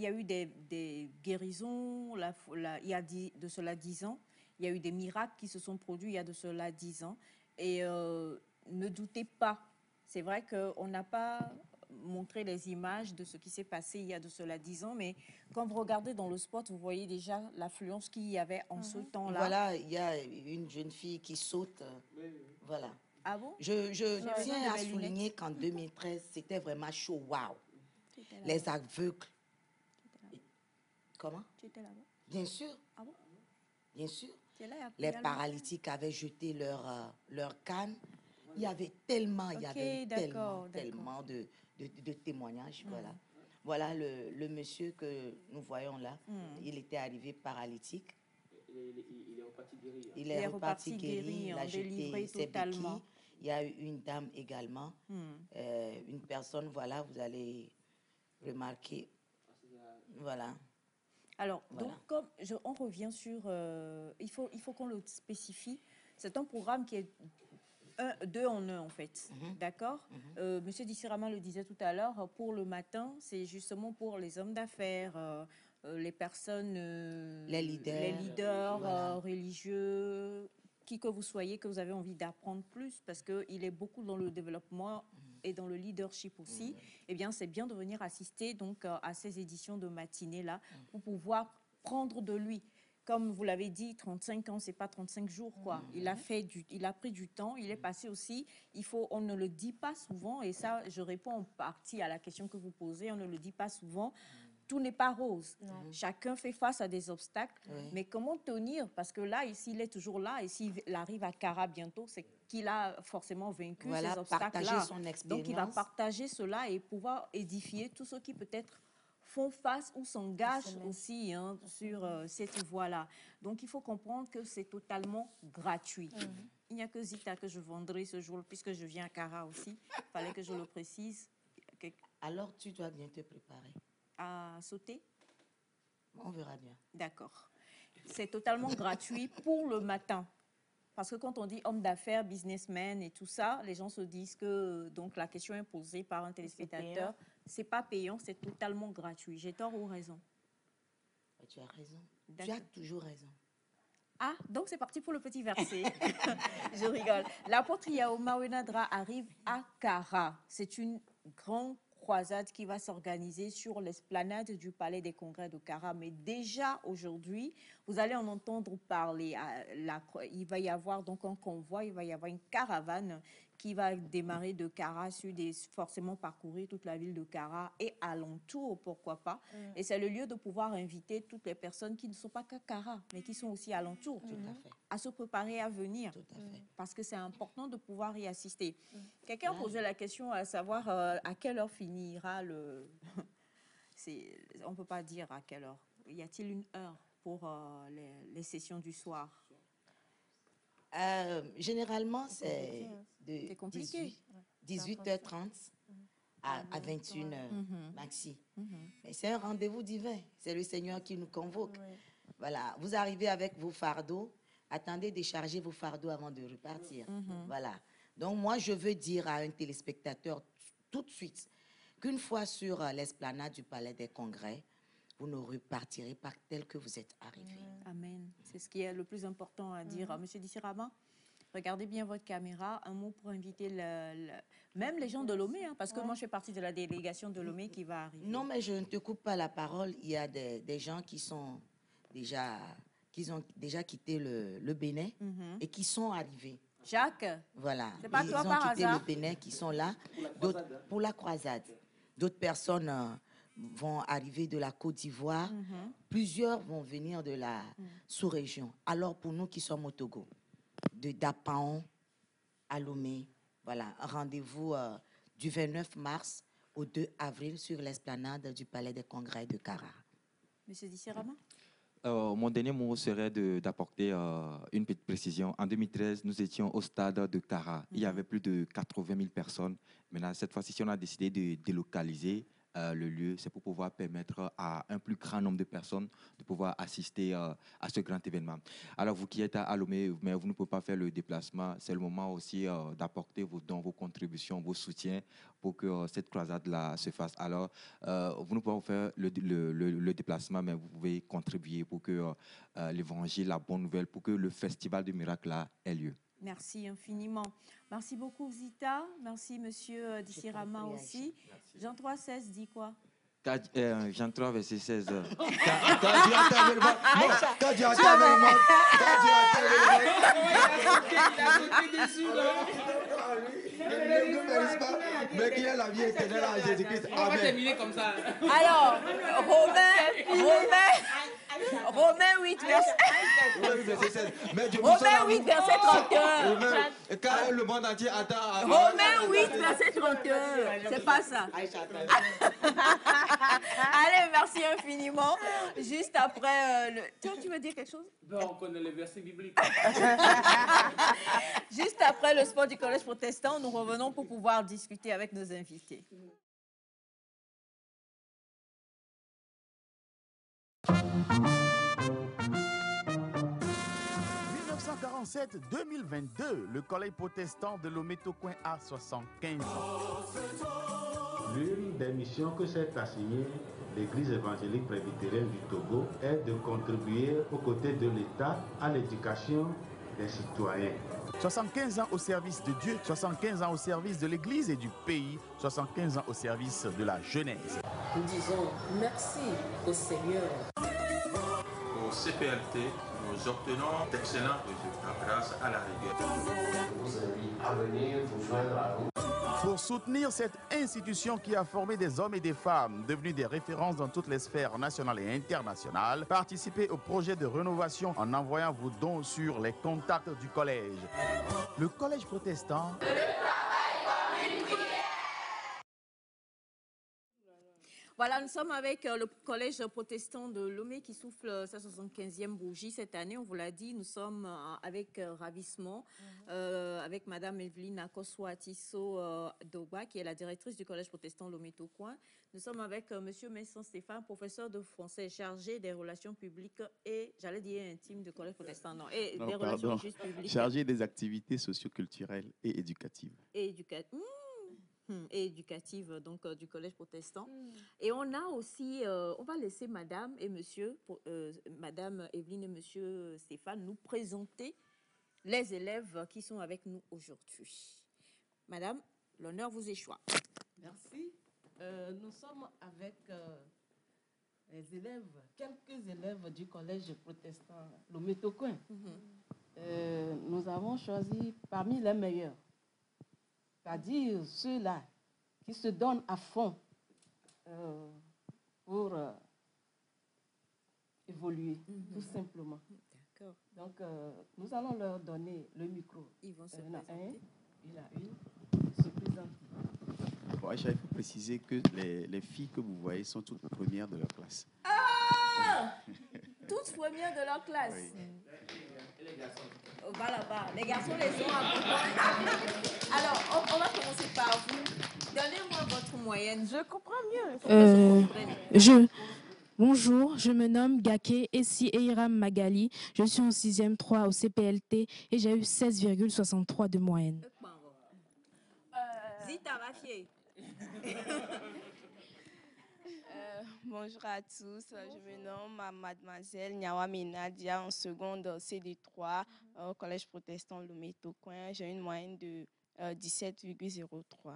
a eu des guérisons, il y a de cela 10 ans. Il y a eu des miracles qui se sont produits il y a de cela 10 ans. Et ne doutez pas, c'est vrai qu'on n'a pas montré les images de ce qui s'est passé il y a de cela 10 ans, mais quand vous regardez dans le spot, vous voyez déjà l'affluence qu'il y avait en ce temps-là. Voilà, il y a une jeune fille qui saute. Voilà. Ah bon? Je tiens à souligner qu'en 2013, c'était vraiment chaud. Waouh! Les aveugles. Comment? Tu étais là-bas? Bien sûr. Ah bon? Bien sûr. Là, les paralytiques avaient jeté leur canne. Il y avait tellement, tellement de témoignages. Voilà le monsieur que nous voyons là. Il était arrivé paralytique. Il est reparti guéri. Il est reparti guéri. Il a jeté ses béquilles. Il y a eu une dame également. Une personne, voilà, vous allez remarquer. Voilà. Alors, donc, comme on revient sur... il faut qu'on le spécifie. C'est un programme qui est 2 en 1, en fait. D'accord? Monsieur Dissirama le disait tout à l'heure, pour le matin, c'est justement pour les hommes d'affaires, les personnes... les leaders religieux, qui que vous soyez, que vous avez envie d'apprendre plus, parce qu'il est beaucoup dans le développement et dans le leadership aussi, eh bien, c'est bien de venir assister donc, à ces éditions de matinée-là pour pouvoir prendre de lui. Comme vous l'avez dit, 35 ans, c'est pas 35 jours, quoi. Il a pris du temps, il est passé aussi. On ne le dit pas souvent, et ça, je réponds en partie à la question que vous posez, on ne le dit pas souvent. Tout n'est pas rose. Chacun fait face à des obstacles. Mais comment tenir? Parce que là, s'il est toujours là, et s'il arrive à Kara bientôt, c'est qu'il a forcément vaincu ces obstacles-là. Donc, il va partager cela et pouvoir édifier tous ceux qui peut-être font face ou s'engagent aussi sur cette voie-là. Donc, il faut comprendre que c'est totalement gratuit. Il n'y a que Zita que je vendrai ce jour, puisque je viens à Kara aussi. Il fallait que je le précise. Alors, tu dois bien te préparer. À sauter? On verra bien. D'accord. C'est totalement gratuit pour le matin. Parce que quand on dit homme d'affaires, businessman et tout ça, les gens se disent que donc, la question est posée par un téléspectateur. C'est pas payant, c'est totalement gratuit. J'ai tort ou raison? Tu as raison. Tu as toujours raison. Ah, donc c'est parti pour le petit verset. Je rigole. L'apôtre Yao Mayounadra arrive à Kara. C'est une grande croisade qui va s'organiser sur l'esplanade du Palais des Congrès de Kara. Mais déjà aujourd'hui, vous allez en entendre parler. Il va y avoir donc un convoi, il va y avoir une caravane qui va démarrer de Kara, forcément parcourir toute la ville de Kara et alentour, pourquoi pas. Et c'est le lieu de pouvoir inviter toutes les personnes qui ne sont pas qu'à Kara, mais qui sont aussi alentour, à se préparer à venir. Parce que c'est important de pouvoir y assister. Quelqu'un posait la question à savoir à quelle heure finira le... On ne peut pas dire à quelle heure. Y a-t-il une heure pour les sessions du soir? Généralement, c'est de 18h30 à 21h maxi. Mais c'est un rendez-vous divin. C'est le Seigneur qui nous convoque. Voilà. Vous arrivez avec vos fardeaux. Attendez, déchargez vos fardeaux avant de repartir. Voilà. Donc, moi, je veux dire à un téléspectateur tout de suite qu'une fois sur l'esplanade du Palais des Congrès, vous ne repartirez pas tel que vous êtes arrivé. Amen. C'est ce qui est le plus important à dire. Monsieur Dissiraba, regardez bien votre caméra. Un mot pour inviter même les gens de Lomé, hein, parce que moi, je fais partie de la délégation de Lomé qui va arriver. Non, mais je ne te coupe pas la parole. Il y a des gens qui ont déjà quitté le Bénin et qui sont arrivés. Jacques, voilà. C'est pas toi ils par ont quitté hasard? le Bénin, qui sont là pour la croisade. D'autres personnes vont arriver de la Côte d'Ivoire. Plusieurs vont venir de la sous-région. Alors, pour nous qui sommes au Togo, de Dapaon à Lomé, voilà, rendez-vous du 29 mars au 2 avril sur l'esplanade du Palais des Congrès de Kara. Monsieur Dissiraba? Mon dernier mot serait d'apporter une petite précision. En 2013, nous étions au stade de Kara. Il y avait plus de 80 000 personnes. Maintenant, cette fois-ci, on a décidé de délocaliser le lieu. C'est pour pouvoir permettre à un plus grand nombre de personnes de pouvoir assister à ce grand événement. Alors, vous qui êtes à Lomé, mais vous ne pouvez pas faire le déplacement, c'est le moment aussi d'apporter vos dons, vos contributions, vos soutiens pour que cette croisade-là se fasse. Alors, vous ne pouvez pas faire le déplacement, mais vous pouvez contribuer pour que l'évangile, la bonne nouvelle, pour que le festival du miracle-là ait lieu. Merci infiniment. Merci beaucoup, Zita. Merci, monsieur Dissirama aussi. Jean 3,16 dit quoi? Jean 3, verset 16. Aïcha. Quand Dieu a enterré le monde, mais qu'il ait la vie éternelle à Jésus-Christ. On va terminer comme ça. Alors, Romains 8, verset 31. Quand le monde entier attend. Romains 8, verset 31. C'est pas ça. Allez, merci infiniment. Juste après tu veux dire quelque chose? On connaît les versets bibliques. Juste après le sport du Collège protestant, nous revenons pour pouvoir discuter avec nos invités. 1947-2022, le Collège protestant de Lomé-Tokoin a 75 ans. L'une des missions que s'est assignée l'Église évangélique presbytérienne du Togo est de contribuer aux côtés de l'État à l'éducation des citoyens. 75 ans au service de Dieu, 75 ans au service de l'Église et du pays, 75 ans au service de la jeunesse. Nous disons merci au Seigneur. Au CPLT, nous obtenons d'excellents résultats grâce à la rigueur. Je vous invite à venir vous joindre à nous. Pour soutenir cette institution qui a formé des hommes et des femmes devenus des références dans toutes les sphères nationales et internationales, participez au projet de rénovation en envoyant vos dons sur les contacts du collège. Le Collège protestant... Voilà, nous sommes avec le Collège protestant de Lomé qui souffle sa 75e bougie cette année. On vous l'a dit, nous sommes avec ravissement, avec Madame Evelyne Akoswa-Tisso Dogba, qui est la directrice du Collège protestant Lomé-Tokoin. Nous sommes avec Monsieur Messon Stéphane, professeur de français, chargé des relations publiques et, j'allais dire intimes du Collège protestant, non, et des relations juste publiques. Chargé des activités socioculturelles et éducatives. Et éducative donc du Collège protestant. Et on a aussi, on va laisser Madame et Monsieur, Madame Evelyne et Monsieur Stéphane nous présenter les élèves qui sont avec nous aujourd'hui. Madame, l'honneur vous échoit. Merci. Nous sommes avec les élèves, quelques élèves du collège protestant Lomé-Tokoin. Nous avons choisi parmi les meilleurs, c'est-à-dire ceux-là qui se donnent à fond pour évoluer, tout simplement. D'accord. Donc, nous allons leur donner le micro. Ils vont se présenter. Il a une, se présente. Bon, Aïcha, il faut préciser que les filles que vous voyez sont toutes premières de leur classe. Ah! Toutes premières de leur classe. Oui. Et les garçons? Va là-bas. Les garçons les ont accompagnés. Alors, on va commencer par vous. Donnez-moi votre moyenne. Je comprends mieux. Bonjour, je me nomme Gake Essi Eiram Magali. Je suis en 6e 3 au CPLT et j'ai eu 16,63 de moyenne. Zita Rafié. Bonjour à tous, je me nomme Mademoiselle Nyawami Nadia en seconde CD3 au collège protestant Lomé-Tokoin. J'ai une moyenne de 17,03.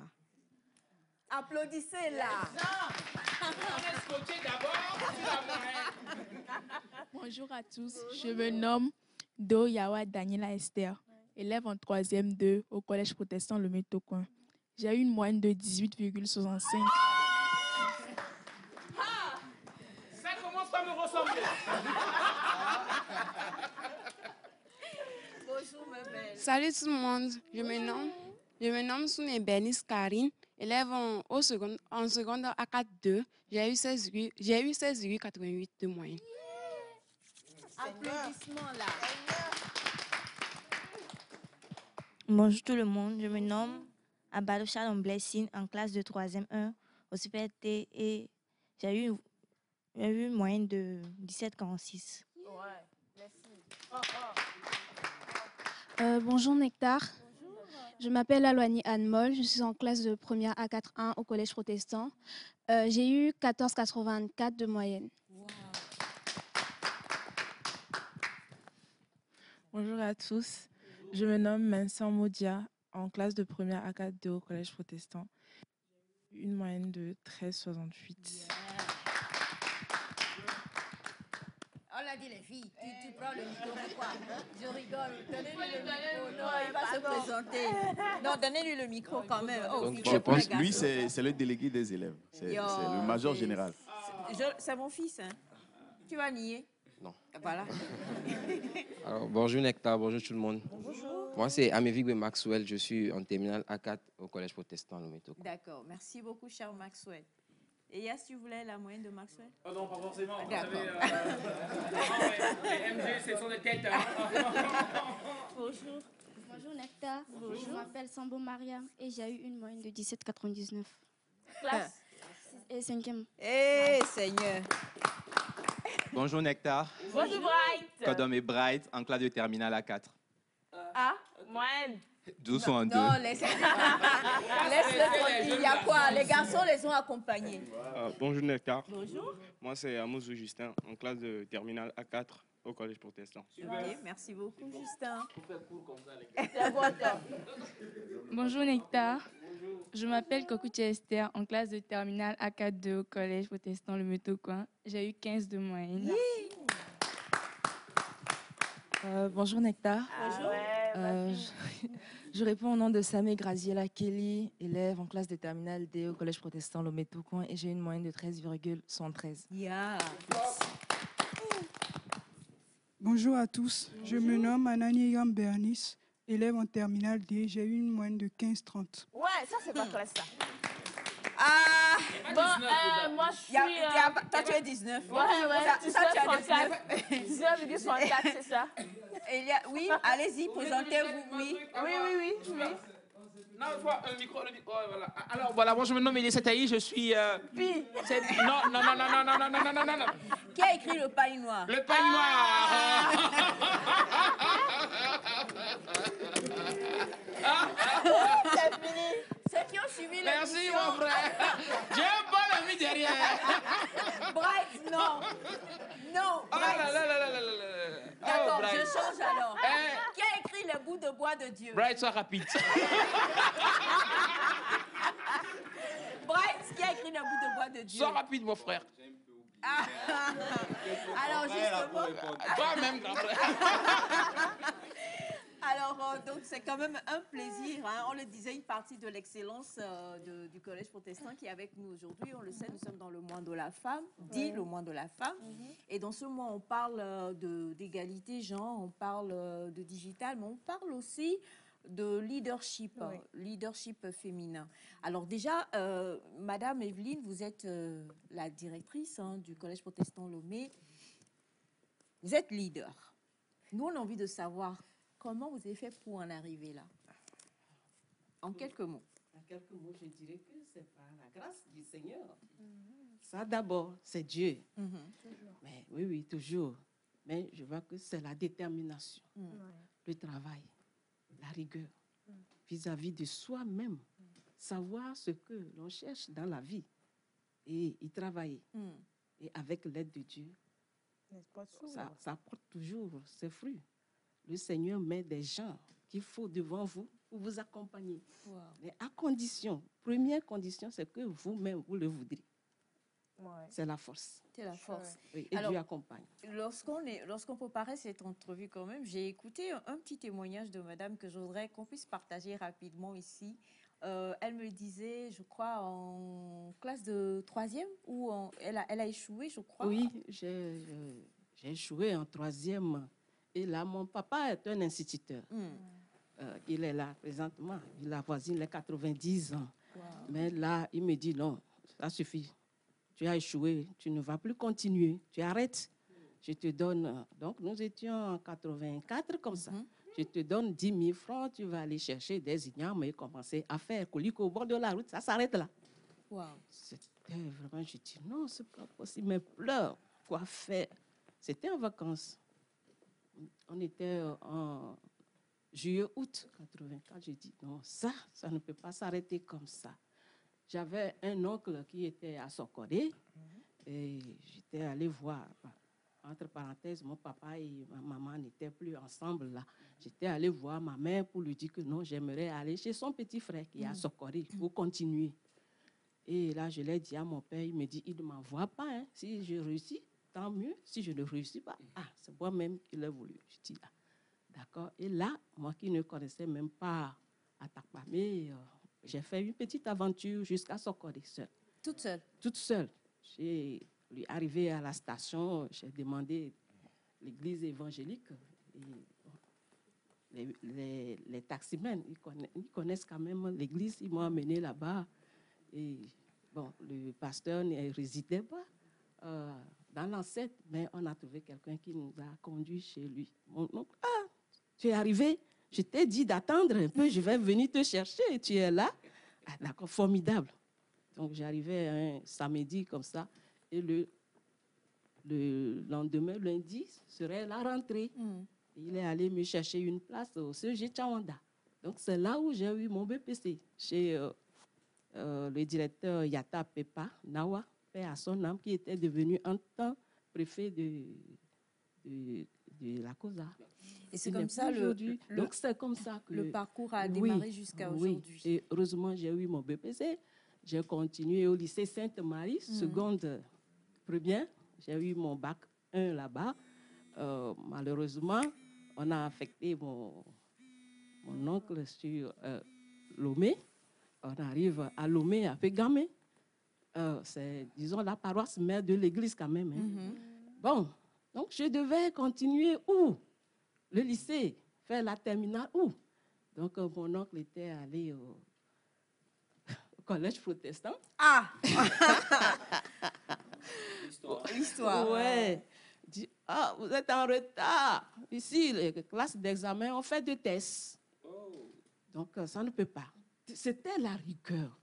Applaudissez-la. Bonjour à tous, je me nomme Do Yawa Daniela Esther, élève en 3e 2 au collège protestant Lomé-Tokoin. J'ai eu une moyenne de 18,65. Ça commence par me ressembler. Bonjour, ma belle. Salut tout le monde, je me nomme Soune Bernice Karine, élève en seconde à 4-2. J'ai eu 16,88 de moyenne. Applaudissements là. Bonjour tout le monde, je me nomme Abado Shalom Blessing en classe de 3e 1 au CPLT et j'ai eu une moyenne de 17,46. Ouais, merci. Bonjour Nectar. Je m'appelle Aloani Anne-Moll, je suis en classe de première à 4-1 au collège protestant. J'ai eu 14,84 de moyenne. Wow. Bonjour à tous, je me nomme Vincent Modia, en classe de première à 4-2 au collège protestant. Une moyenne de 13,68. On l'a dit les filles, tu prends le micro pourquoi? Je rigole, donnez-lui le micro. Non, il va se présenter. Non, donnez-lui le micro quand même. Oh, Donc, je pense lui, c'est le délégué des élèves. C'est le major général. C'est mon fils. Hein. Tu vas nier? Non. Voilà. Alors, bonjour Nectar, bonjour tout le monde. Bonjour. Moi, c'est Amevigwe Maxwell. Je suis en terminale A4 au collège protestant Lomé-Tokoin. D'accord. Merci beaucoup, cher Maxwell. Et Yass, tu voulais la moyenne de Maxwell? Oh non, pas forcément. Vous D'accord. savez, les MG, ce sont des têtes. Bonjour. Bonjour Nectar. Bonjour. Je m'appelle Sambo Mariam et j'ai eu une moyenne de 17,99. Classe. Et 5e. Eh, Seigneur. Bonjour Nectar. Bonjour Bright. Kodom et Bright en classe de terminale A4. Ah, moyenne. 12,62. Non, laisse-le tranquille. Il y a quoi? Les garçons les ont accompagnés. Bonjour Nectar. Bonjour. Moi c'est Amouzou Justin en classe de terminale A4 au collège protestant. Ok, merci beaucoup Justin. Bonjour Nectar. Je m'appelle Kokouti Esther en classe de terminale A4-2 au collège protestant Lomé-Tokoin. J'ai eu 15 de moyenne. Bonjour Nectar. Bonjour. Je réponds au nom de Samé Graziella Kelly, élève en classe de terminale D au collège protestant Lomé-Tokoin et j'ai une moyenne de 13,113. Yeah. Bonjour à tous, je me nomme Anani Yam Bernice, élève en terminale D, j'ai eu une moyenne de 15,30. Ouais, ça c'est pas classe ça. Ah, bon, moi je suis... toi tu es 19. Ouais, ça tu as 19,64, c'est ça. Oui, allez-y, présentez-vous, oui. Oui. Non, un micro, voilà. Alors voilà, moi je me nomme Elie Taï, je suis... Pi. Non. Qui a écrit le paille noir? Le paille noir. C'est fini. Ceux qui ont suivi l'émission... Merci mon frère. J'ai un bon ami derrière. Bright, non. Non, Bright. D'accord, je change alors. Qui a écrit les bouts de bois de Dieu? Bright, sois rapide. Bright, qui a écrit Dieu. Sois rapide, mon frère. Alors, justement... Toi-même, grand frère. Alors, donc, c'est quand même un plaisir. Hein. On le disait, une partie de l'excellence du Collège protestant qui est avec nous aujourd'hui. On le sait, nous sommes dans le mois de la femme, dit le mois de la femme. Et dans ce mois, on parle d'égalité genre, on parle de digital, mais on parle aussi de leadership, leadership féminin. Alors déjà, Madame Evelyne, vous êtes la directrice du Collège protestant Lomé. Vous êtes leader. Nous, on a envie de savoir comment vous avez fait pour en arriver là. En quelques mots. En quelques mots, je dirais que c'est par la grâce du Seigneur. Ça d'abord, c'est Dieu. Mais oui, toujours. Mais je vois que c'est la détermination, le travail, la rigueur, vis-à-vis de soi-même, savoir ce que l'on cherche dans la vie et y travailler. Et avec l'aide de Dieu, ça porte toujours ses fruits. Le Seigneur met des gens qu'il faut devant vous pour vous accompagner. Mais à condition, première condition, c'est que vous-même, vous le voudrez. C'est la force. C'est la force. Oui, et Dieu accompagne. Lorsqu'on préparait cette entrevue quand même, j'ai écouté un petit témoignage de madame que je voudrais qu'on puisse partager rapidement ici. Elle me disait, je crois, en classe de 3e, ou elle a échoué, je crois. Oui, j'ai échoué en 3e. Et là, mon papa est un instituteur. Il est là présentement. Il avoisine les 90 ans. Mais là, il me dit non, ça suffit. Tu as échoué, tu ne vas plus continuer. Tu arrêtes. Je te donne... Donc, nous étions en 84 comme ça. Je te donne 10 000 francs, tu vas aller chercher des ignames et commencer à faire colique au bord de la route. Ça s'arrête là. C'était vraiment... Je dis non, c'est pas possible. Mais pleure, quoi faire? C'était en vacances. On était en juillet-août 84. J'ai dit non, ça ne peut pas s'arrêter comme ça. J'avais un oncle qui était à Sokoré et j'étais allée voir. Entre parenthèses, mon papa et ma maman n'étaient plus ensemble là. J'étais allée voir ma mère pour lui dire que non, j'aimerais aller chez son petit frère qui est à Sokoré pour continuer. Et là, je l'ai dit à mon père, il me dit, il ne m'envoie pas. Hein. Si je réussis, tant mieux. Si je ne réussis pas, c'est moi-même qui l'ai voulu. Je dis, d'accord. Et là, moi qui ne connaissais même pas Atakpamé, j'ai fait une petite aventure jusqu'à Sokoré seule. Toute seule? Toute seule. J'ai arrivé à la station, j'ai demandé l'église évangélique. Et les taximens, ils connaissent quand même l'église. Ils m'ont amené là-bas. Et bon, le pasteur ne résidait pas dans l'ancêtre, mais on a trouvé quelqu'un qui nous a conduits chez lui. Donc, tu es arrivé? Je t'ai dit d'attendre un peu, je vais venir te chercher. Tu es là? D'accord, formidable. Donc, j'arrivais un samedi comme ça. Et le lendemain, lundi, serait la rentrée. Il est allé me chercher une place au CEG Tchawanda. Donc, c'est là où j'ai eu mon BPC, chez le directeur Yata Pepa Nawa, père à son âme, qui était devenu un temps préfet de la COSA. Et c'est comme ça donc c'est comme ça que le parcours a démarré jusqu'à aujourd'hui. Et heureusement, j'ai eu mon BPC. J'ai continué au lycée Sainte-Marie, seconde première. J'ai eu mon bac 1 là-bas. Malheureusement, on a affecté mon oncle sur Lomé. On arrive à Lomé, à Pégamé. C'est, disons, la paroisse mère de l'église quand même. Hein. Bon, donc je devais continuer où? Le lycée, faire la terminale où? Donc mon oncle était allé au collège protestant. L'histoire. Ouais. Dit, vous êtes en retard. Ici, les classes d'examen ont fait 2 tests. Donc, ça ne peut pas. C'était la rigueur.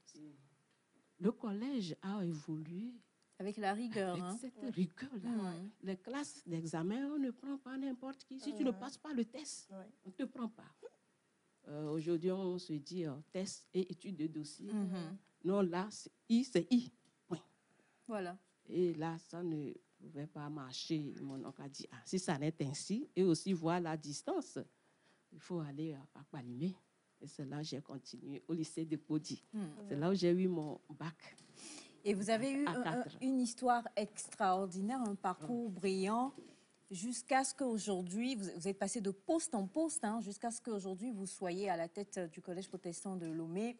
Le collège a évolué. Avec la rigueur. Avec cette rigueur-là. Les classes d'examen, on ne prend pas n'importe qui. Si tu ne passes pas le test, on ne te prend pas. Aujourd'hui, on se dit test et étude de dossier. Non, là, c'est I. Point. Voilà. Et là, ça ne pouvait pas marcher. Mon oncle a dit, si ça n'est ainsi, et aussi voir la distance, il faut aller à Palimé. Et c'est là que j'ai continué au lycée de Podi. C'est là où j'ai eu mon bac. Et vous avez eu une histoire extraordinaire, un parcours brillant, jusqu'à ce qu'aujourd'hui, vous êtes passé de poste en poste, hein, jusqu'à ce qu'aujourd'hui, vous soyez à la tête du Collège protestant de Lomé,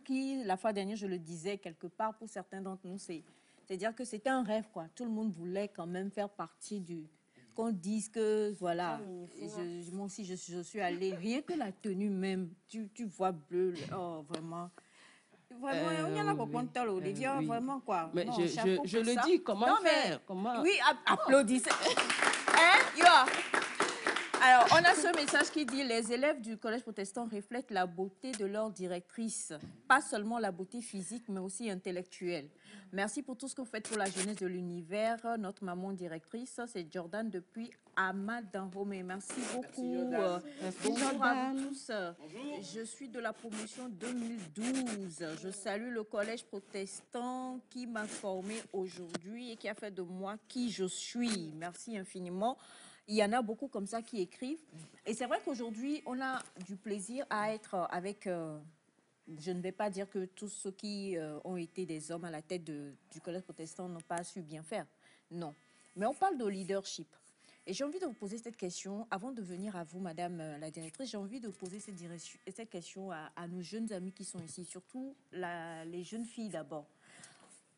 qui, la fois dernière, je le disais quelque part, pour certains d'entre nous, c'est-à-dire que c'était un rêve, quoi. Tout le monde voulait quand même faire partie du... Qu'on dise que, voilà, moi aussi, je suis allée, rien que la tenue même, tu vois bleu, oh, vraiment... Vraiment, il y en a pour prendre tel Olivier, vraiment quoi. Mais non, je le dis, comment faire comment... Oui, applaudissez. Hein, Alors, on a ce message qui dit « Les élèves du Collège protestant reflètent la beauté de leur directrice, pas seulement la beauté physique, mais aussi intellectuelle. Merci pour tout ce que vous faites pour la jeunesse de l'univers. Notre maman directrice, c'est Jordan depuis Amadanrome. Merci beaucoup. Bonjour à vous tous. Bonjour. Je suis de la promotion 2012. Je salue le Collège protestant qui m'a formé aujourd'hui et qui a fait de moi qui je suis. Merci infiniment. » Il y en a beaucoup comme ça qui écrivent. Et c'est vrai qu'aujourd'hui, on a du plaisir à être avec... je ne vais pas dire que tous ceux qui ont été des hommes à la tête du Collège protestant n'ont pas su bien faire. Non. Mais on parle de leadership. Et j'ai envie de vous poser cette question, avant de venir à vous, Madame la directrice, j'ai envie de poser cette question à nos jeunes amis qui sont ici, surtout les jeunes filles d'abord.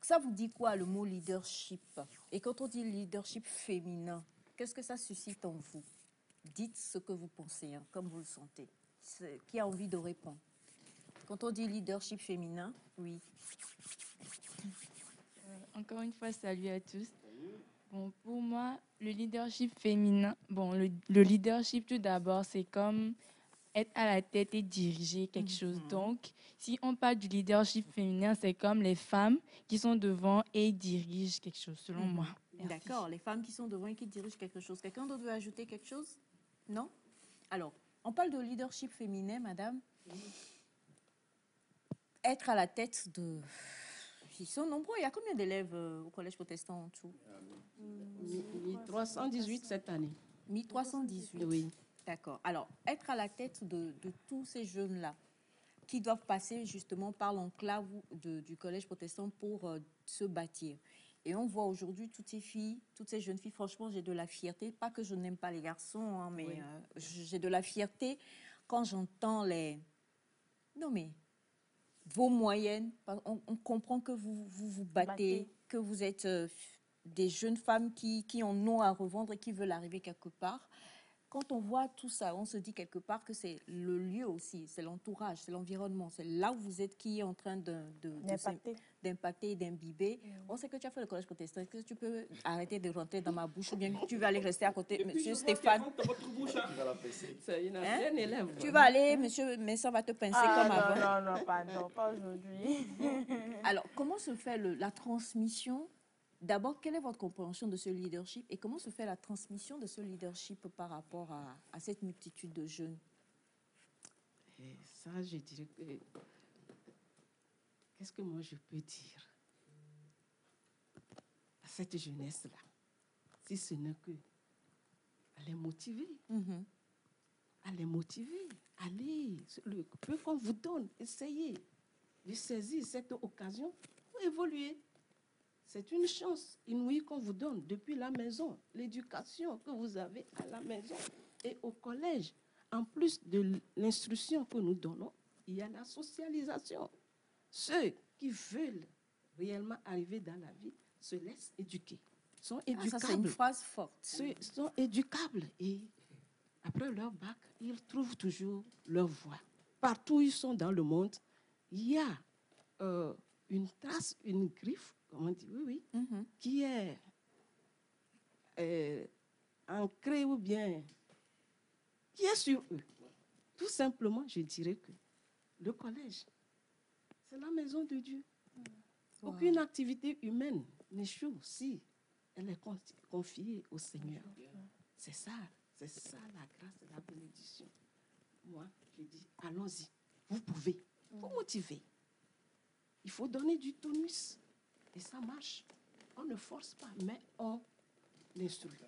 Ça vous dit quoi, le mot leadership? Et quand on dit leadership féminin, qu'est-ce que ça suscite en vous? Dites ce que vous pensez, hein, comme vous le sentez. Qui a envie de répondre? Quand on dit leadership féminin, oui. Encore une fois, salut à tous. Bon, pour moi, le leadership féminin, bon, le leadership tout d'abord, c'est comme être à la tête et diriger quelque chose. Donc, si on parle du leadership féminin, c'est comme les femmes qui sont devant et dirigent quelque chose, selon moi. D'accord, les femmes qui sont devant et qui dirigent quelque chose. Quelqu'un d'autre veut ajouter quelque chose? Non? Alors, on parle de leadership féminin, madame. Être à la tête de... Ils sont nombreux. Il y a combien d'élèves au Collège protestant en tout? 1318 cette année. 1318? Oui. D'accord. Alors, être à la tête de tous ces jeunes-là qui doivent passer justement par l'enclave du Collège protestant pour se bâtir. Et on voit aujourd'hui toutes ces filles, toutes ces jeunes filles, franchement, j'ai de la fierté. Pas que je n'aime pas les garçons, hein, mais oui. J'ai de la fierté quand j'entends les... Non, mais vos moyennes, on comprend que vous battez, que vous êtes des jeunes femmes qui en ont à revendre et qui veulent arriver quelque part. Quand on voit tout ça, on se dit quelque part que c'est le lieu aussi, c'est l'entourage, c'est l'environnement, c'est là où vous êtes qui est en train d'impacter et d'imbiber. On sait que tu as fait le Collège protestant. Est-ce que tu peux arrêter de rentrer dans ma bouche ou bien tu vas aller rester à côté de Monsieur Stéphane? C'est une ancienne élève. Tu vas aller, Monsieur Messin va te pincer comme avant. Non, pas aujourd'hui. Alors, comment se fait la transmission? D'abord, quelle est votre compréhension de ce leadership et comment se fait la transmission de ce leadership par rapport à cette multitude de jeunes? Et ça, je dirais que... Qu'est-ce que moi je peux dire à cette jeunesse-là? Si ce n'est que à les motiver. À les motiver. Allez, le peu qu'on vous donne, essayez de saisir cette occasion pour évoluer. C'est une chance inouïe qu'on vous donne depuis la maison, l'éducation que vous avez à la maison et au collège. En plus de l'instruction que nous donnons, il y a la socialisation. Ceux qui veulent réellement arriver dans la vie se laissent éduquer, sont éducables. Ça, c'est une phrase forte. Ceux sont éducables et après leur bac, ils trouvent toujours leur voie. Partout où ils sont dans le monde, il y a une trace, une griffe, comment on dit, qui est ancrée ou bien qui est sur eux. Tout simplement, je dirais que le collège, c'est la maison de Dieu. Aucune activité humaine n'échoue si elle est confiée au Seigneur. C'est ça la grâce et la bénédiction. Moi, je dis, allons-y, vous pouvez, vous motivez. Il faut donner du tonus. Et ça marche. On ne force pas, mais on instruit.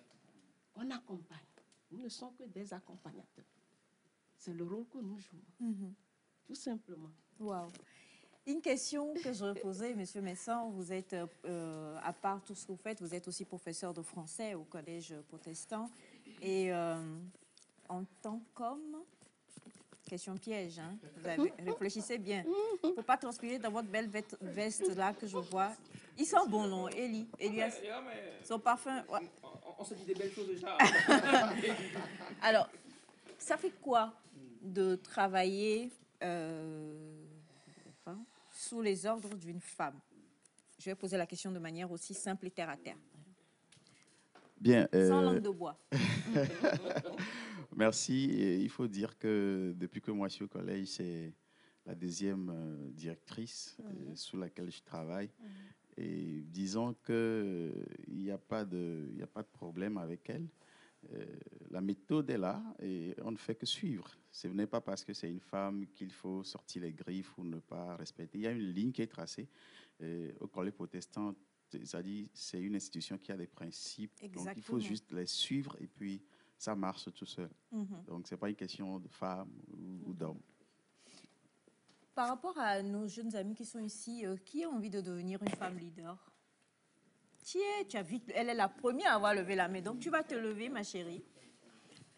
On accompagne. Nous ne sommes que des accompagnateurs. C'est le rôle que nous jouons. Tout simplement. Wow. Une question que je posais, M. Messan, vous êtes, à part tout ce que vous faites, vous êtes aussi professeur de français au Collège protestant. Et en tant qu'homme, question piège, hein, réfléchissez bien. Il ne faut pas transpirer dans votre belle veste là que je vois. Ils sont bons, non, Elias? Son parfum. Ouais. On se dit des belles choses déjà. Alors, ça fait quoi de travailler sous les ordres d'une femme? Je vais poser la question de manière aussi simple et terre à terre. Bien. Sans langue de bois. Merci. Et il faut dire que depuis que moi je suis au collège, c'est la deuxième directrice sous laquelle je travaille. Et disons qu'il n'y a pas de problème avec elle. La méthode est là et on ne fait que suivre. Ce n'est pas parce que c'est une femme qu'il faut sortir les griffes ou ne pas respecter. Il y a une ligne qui est tracée. Au collège protestant, c'est une institution qui a des principes. Exactement. Donc il faut juste les suivre et puis ça marche tout seul. Donc ce n'est pas une question de femme ou d'homme. Par rapport à nos jeunes amis qui sont ici, qui a envie de devenir une femme leader? Tu as vu, elle est la première à avoir levé la main, donc tu vas te lever, ma chérie.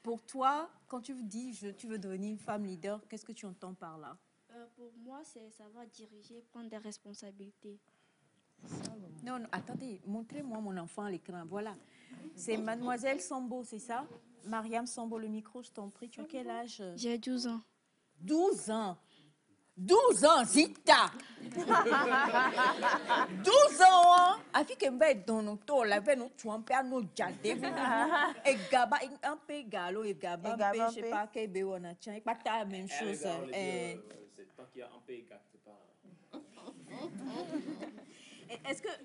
Pour toi, quand tu dis tu veux devenir une femme leader, qu'est-ce que tu entends par là? Pour moi, c'est savoir diriger, prendre des responsabilités. Non, attendez, montrez-moi mon enfant à l'écran, voilà. C'est Mademoiselle Sambo, c'est ça? Mariam Sambo, le micro, je t'en prie, tu as quel âge? J'ai 12 ans. 12 ans? 12 ans, Zita! 12 ans, hein? Afi que mba dans nos tours, la veille, nous tuons père, nous jardins, et gaba, un peu galo, et gaba, je sais pas, qu'il y a un tien, et pas la même chose. C'est toi qui as un peu égaré, c'est pas.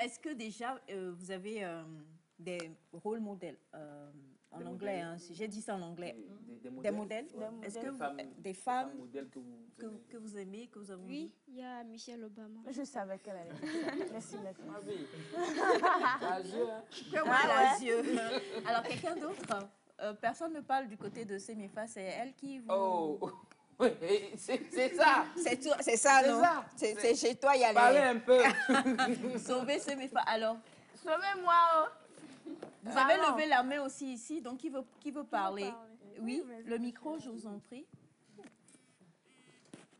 Est-ce que déjà vous avez des rôles modèles en anglais, hein, si j'ai dit ça en anglais, des modèles? Est-ce que des femmes que vous aimez, que vous avez? Oui, il y a Michelle Obama. Je savais qu'elle allait dire ça. Merci, Alors, quelqu'un d'autre? Personne ne parle du côté de Semefa, c'est elle qui vous... Oh, oui, c'est ça. C'est ça, non? C'est chez toi, il y a les... Parlez un peu. Sauver Semefa. Alors, sauvez-moi. Vous avez levé la main aussi ici, donc qui veut parler? Oui, le micro, je vous en prie.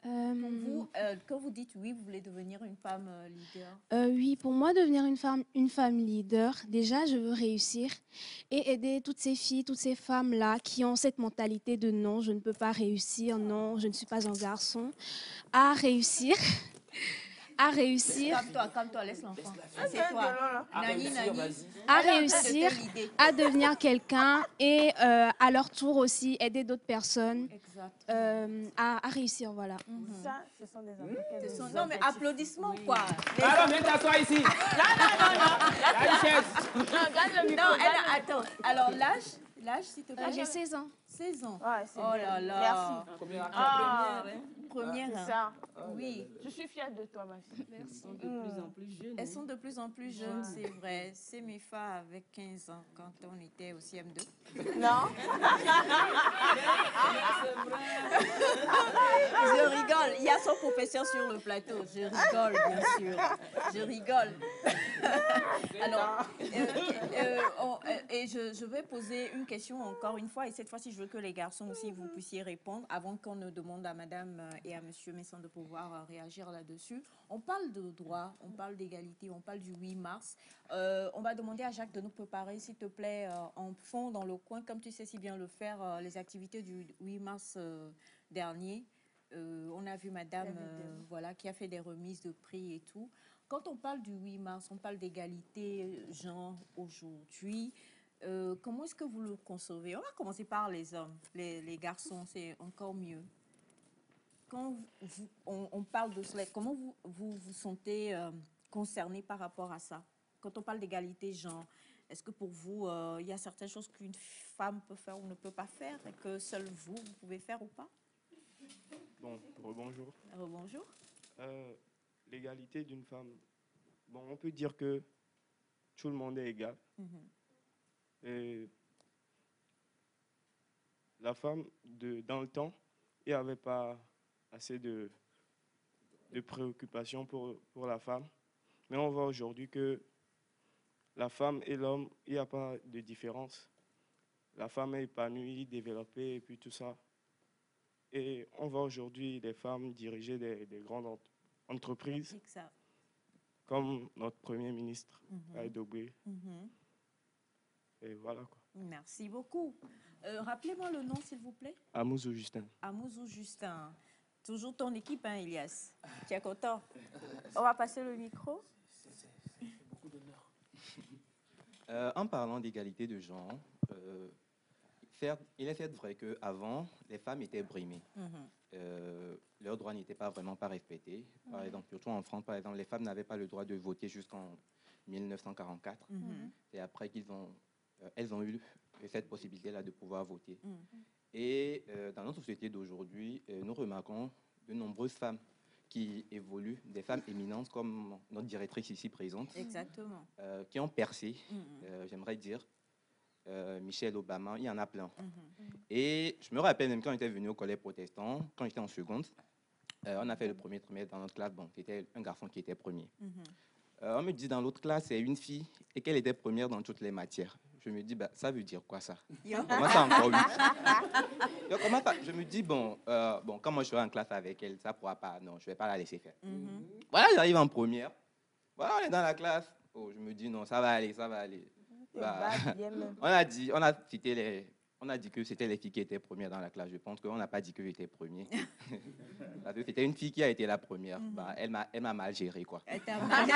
Vous, quand vous dites oui, vous voulez devenir une femme leader? Oui, pour moi, devenir une femme leader, déjà, je veux réussir et aider toutes ces filles, toutes ces femmes-là qui ont cette mentalité de non, je ne peux pas réussir, non, je ne suis pas un garçon, à réussir. Calme-toi, laisse l'enfant. C'est toi. Nani. À réussir, à devenir quelqu'un et à leur tour aussi aider d'autres personnes à réussir, voilà. Ça, ce sont des objectifs. Non, mais applaudissements, quoi. Alors, viens t'asseoir ici. Non. Attends. Alors, l'âge, s'il te plaît. J'ai 16 ans. 16 ans. Ouais, oh là là. Merci. Première. C'est ça. Oui. Je suis fière de toi, ma fille. Merci. Elles sont de plus en plus jeunes. Elles sont de plus en plus jeunes, c'est vrai. C'est mes filles avec 15 ans quand on était au CM2. Non. Je rigole. Il y a son professeur sur le plateau. Je rigole, bien sûr. Je rigole. Alors, je vais poser une question encore une fois. Et cette fois-ci, je veux que les garçons aussi, vous puissiez répondre avant qu'on ne demande à madame et à monsieur Messan de pouvoir réagir là-dessus. On parle de droit, on parle d'égalité, on parle du 8 mars. On va demander à Jacques de nous préparer, s'il te plaît, en fond, dans le coin, comme tu sais si bien le faire, les activités du 8 mars dernier. On a vu madame voilà, qui a fait des remises de prix et tout. Quand on parle du 8 mars, on parle d'égalité genre aujourd'hui. Comment est-ce que vous le concevez? On va commencer par les hommes, les garçons, c'est encore mieux. Quand on parle de cela, comment vous sentez concerné par rapport à ça? Quand on parle d'égalité genre, est-ce que pour vous, il y a certaines choses qu'une femme peut faire ou ne peut pas faire et que seul vous pouvez faire ou pas? Bon, rebonjour. Rebonjour. L'égalité d'une femme, bon, on peut dire que tout le monde est égal. Et la femme, dans le temps, il n'y avait pas assez de de préoccupation pour la femme. Mais on voit aujourd'hui que la femme et l'homme, il n'y a pas de différence. La femme est épanouie, développée et puis tout ça. Et on voit aujourd'hui des femmes diriger des grandes entreprises, comme notre Premier ministre, Aïdobé. Et voilà quoi. Merci beaucoup. Rappelez-moi le nom, s'il vous plaît. Amouzou Justin. Amouzou Justin. Toujours ton équipe, hein, Elias. Tu es content? On va passer le micro. Beaucoup d'honneur. En parlant d'égalité de genre, il est fait vrai qu'avant, les femmes étaient brimées. Leurs droits n'étaient pas respectés. Par exemple, surtout en France, par exemple, les femmes n'avaient pas le droit de voter jusqu'en 1944. Et après elles ont eu cette possibilité-là de pouvoir voter. Et dans notre société d'aujourd'hui, nous remarquons de nombreuses femmes qui évoluent, des femmes éminentes comme notre directrice ici présente. Exactement. Qui ont percé, j'aimerais dire. Michelle Obama, il y en a plein. Et je me rappelle même quand on était venu au collège protestant, quand j'étais en seconde, on a fait le premier trimestre dans notre classe. Bon, c'était un garçon qui était premier. On me dit dans l'autre classe, c'est une fille et qu'elle était première dans toutes les matières. Je me dis, bah, ça veut dire quoi ça? Comment ça encore 8? Comment ça? Je me dis, bon, quand moi je serai en classe avec elle, ça ne pourra pas. Non, je ne vais pas la laisser faire. Voilà, j'arrive en première. Voilà, on est dans la classe. Oh, je me dis, non, ça va aller, ça va aller. Bah, on a dit que c'était les filles qui étaient premières dans la classe. Je pense qu'on n'a pas dit que j'étais premier. C'était une fille qui a été la première. Bah, elle m'a mal géré, quoi. Elle t'a mal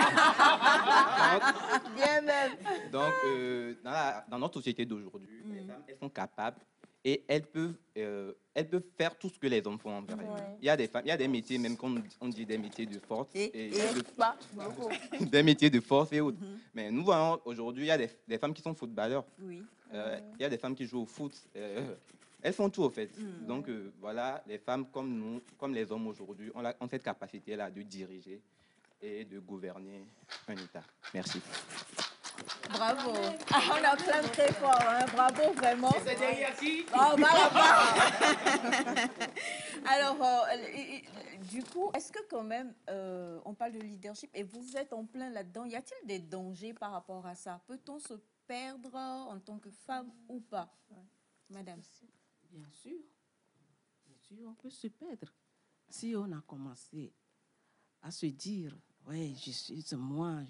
Bien même. Donc, dans notre société d'aujourd'hui, les femmes, elles sont capables et elles peuvent faire tout ce que les hommes font envers elles. Il y a des femmes, il y a des métiers, même qu'on dit des métiers de force. Des métiers de force et autres. Mais nous voyons aujourd'hui, il y a des femmes qui sont footballeurs. Oui. Il y a des femmes qui jouent au foot. Elles font tout, au fait. Donc, voilà, les femmes comme nous, comme les hommes aujourd'hui, ont cette capacité-là de diriger et de gouverner un État. Merci. Bravo. On acclame très fort. Hein. Bravo, vraiment. C'est derrière qui? Oh, alors, du coup, est-ce que quand même, on parle de leadership et vous êtes en plein là-dedans, y a-t-il des dangers par rapport à ça? Peut-on se perdre en tant que femme ou pas? Madame. Bien sûr, on peut se perdre. Si on a commencé à se dire, oui, je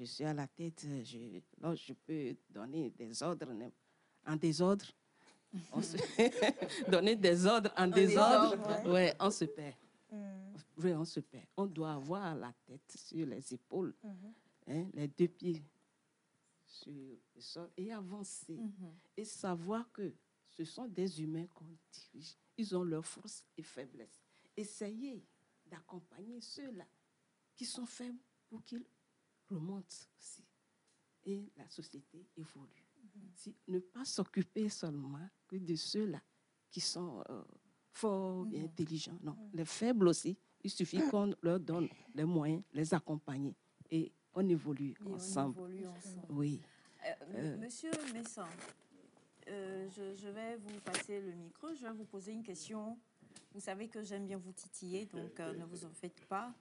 suis à la tête, je peux donner des ordres en désordre. Donner des ordres en désordre, ouais, on se perd. Oui, on se perd. On doit avoir la tête sur les épaules, les deux pieds sur le sol et avancer. Et savoir que ce sont des humains qu'on dirige. Ils ont leurs forces et faiblesses. Essayez d'accompagner ceux-là qui sont faibles pour qu'ils remontent aussi. Et la société évolue. Ne pas s'occuper seulement que de ceux-là qui sont forts et intelligents. Non, les faibles aussi, il suffit qu'on leur donne les moyens, les accompagner. Et on évolue ensemble. Oui. Monsieur Messan, je vais vous passer le micro. Je vais vous poser une question. Vous savez que j'aime bien vous titiller, donc ne vous en faites pas.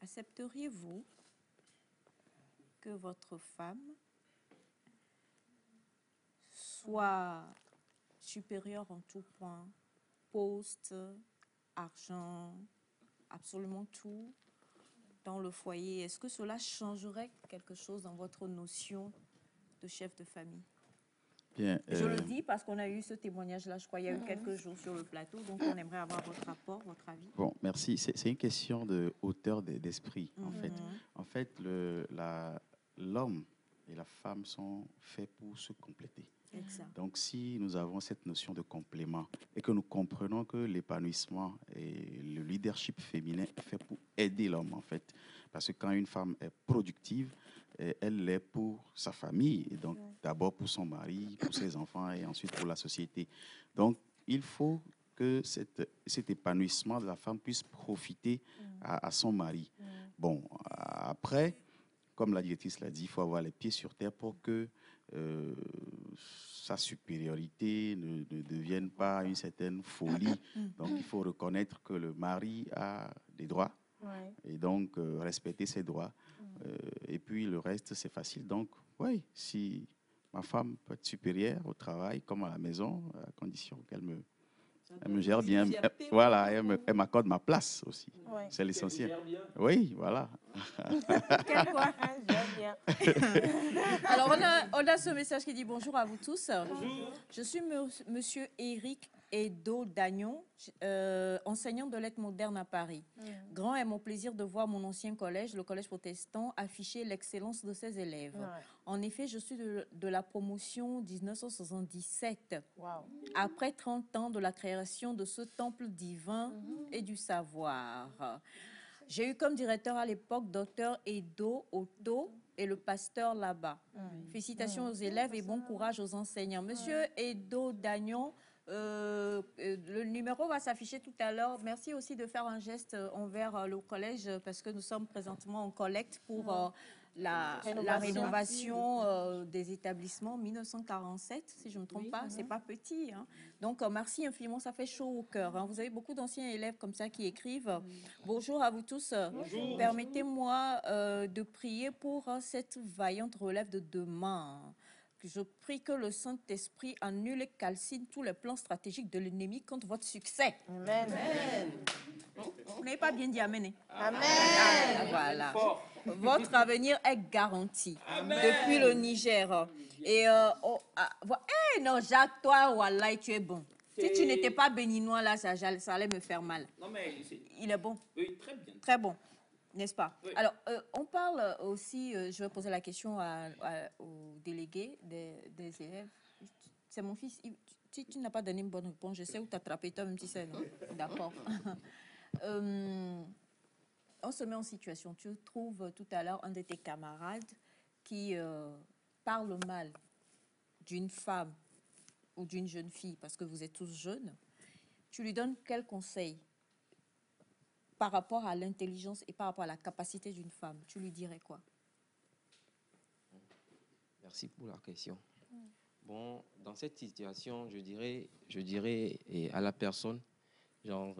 Accepteriez-vous que votre femme soit supérieure en tout point, poste, argent, absolument tout dans le foyer? Est-ce que cela changerait quelque chose dans votre notion de chef de famille? Bien, je le dis parce qu'on a eu ce témoignage-là, je crois, il y a eu quelques jours sur le plateau, donc on aimerait avoir votre rapport, votre avis. Bon, merci. C'est une question de hauteur d'esprit, en fait. En fait, l'homme et la femme sont faits pour se compléter. Exact. Donc, si nous avons cette notion de complément et que nous comprenons que l'épanouissement et le leadership féminin est fait pour aider l'homme, en fait. Parce que quand une femme est productive, elle l'est pour sa famille, et donc d'abord pour son mari, pour ses enfants et ensuite pour la société. Donc, il faut que cet épanouissement de la femme puisse profiter à son mari. Bon, après, comme la directrice l'a dit, il faut avoir les pieds sur terre pour que sa supériorité ne devienne pas une certaine folie. Donc, il faut reconnaître que le mari a des droits et donc respecter ses droits. Et puis, le reste, c'est facile. Donc, oui, si ma femme peut être supérieure au travail comme à la maison, à condition qu'elle me gère bien. Voilà, elle m'accorde ma place aussi. Ouais. C'est l'essentiel. Oui, voilà. Quel quoi? Alors, on a ce message qui dit bonjour à vous tous. Bonjour. Je suis monsieur Éric Edo Dagnon, enseignant de lettres modernes à Paris. Grand est mon plaisir de voir mon ancien collège, le collège protestant, afficher l'excellence de ses élèves. En effet, je suis de la promotion 1977. Après 30 ans de la création de ce temple divin et du savoir. J'ai eu comme directeur à l'époque Dr Edo Otto et le pasteur là-bas. Félicitations aux élèves et bon courage aux enseignants. Monsieur Edo Dagnon, le numéro va s'afficher tout à l'heure. Merci aussi de faire un geste envers le collège parce que nous sommes présentement en collecte pour la rénovation des établissements 1947, si je ne me trompe pas. C'est pas petit. Hein. Donc, merci infiniment. Ça fait chaud au cœur. Hein. Vous avez beaucoup d'anciens élèves comme ça qui écrivent. Bonjour à vous tous. Permettez-moi de prier pour cette vaillante relève de demain. Je prie que le Saint-Esprit annule et calcine tous les plans stratégiques de l'ennemi contre votre succès. Amen. Vous n'avez pas bien dit amen. Amen. Voilà. Votre avenir est garanti. Amen. Depuis le Niger. Et non, Jacques, toi, Wallah, tu es bon. Si tu n'étais pas béninois, là, ça allait me faire mal. Non, mais il est bon. Oui, très bien. Très bon. N'est-ce pas? Oui. Alors, on parle aussi, je vais poser la question aux délégués des élèves. C'est mon fils. Si tu n'as pas donné une bonne réponse, je sais où t'attraper toi, même si c'est non. D'accord. On se met en situation. Tu trouves tout à l'heure un de tes camarades qui parle mal d'une femme ou d'une jeune fille, parce que vous êtes tous jeunes. Tu lui donnes quel conseil par rapport à l'intelligence et par rapport à la capacité d'une femme? Tu lui dirais quoi? Merci pour la question. Bon, dans cette situation, je dirais à la personne, genre,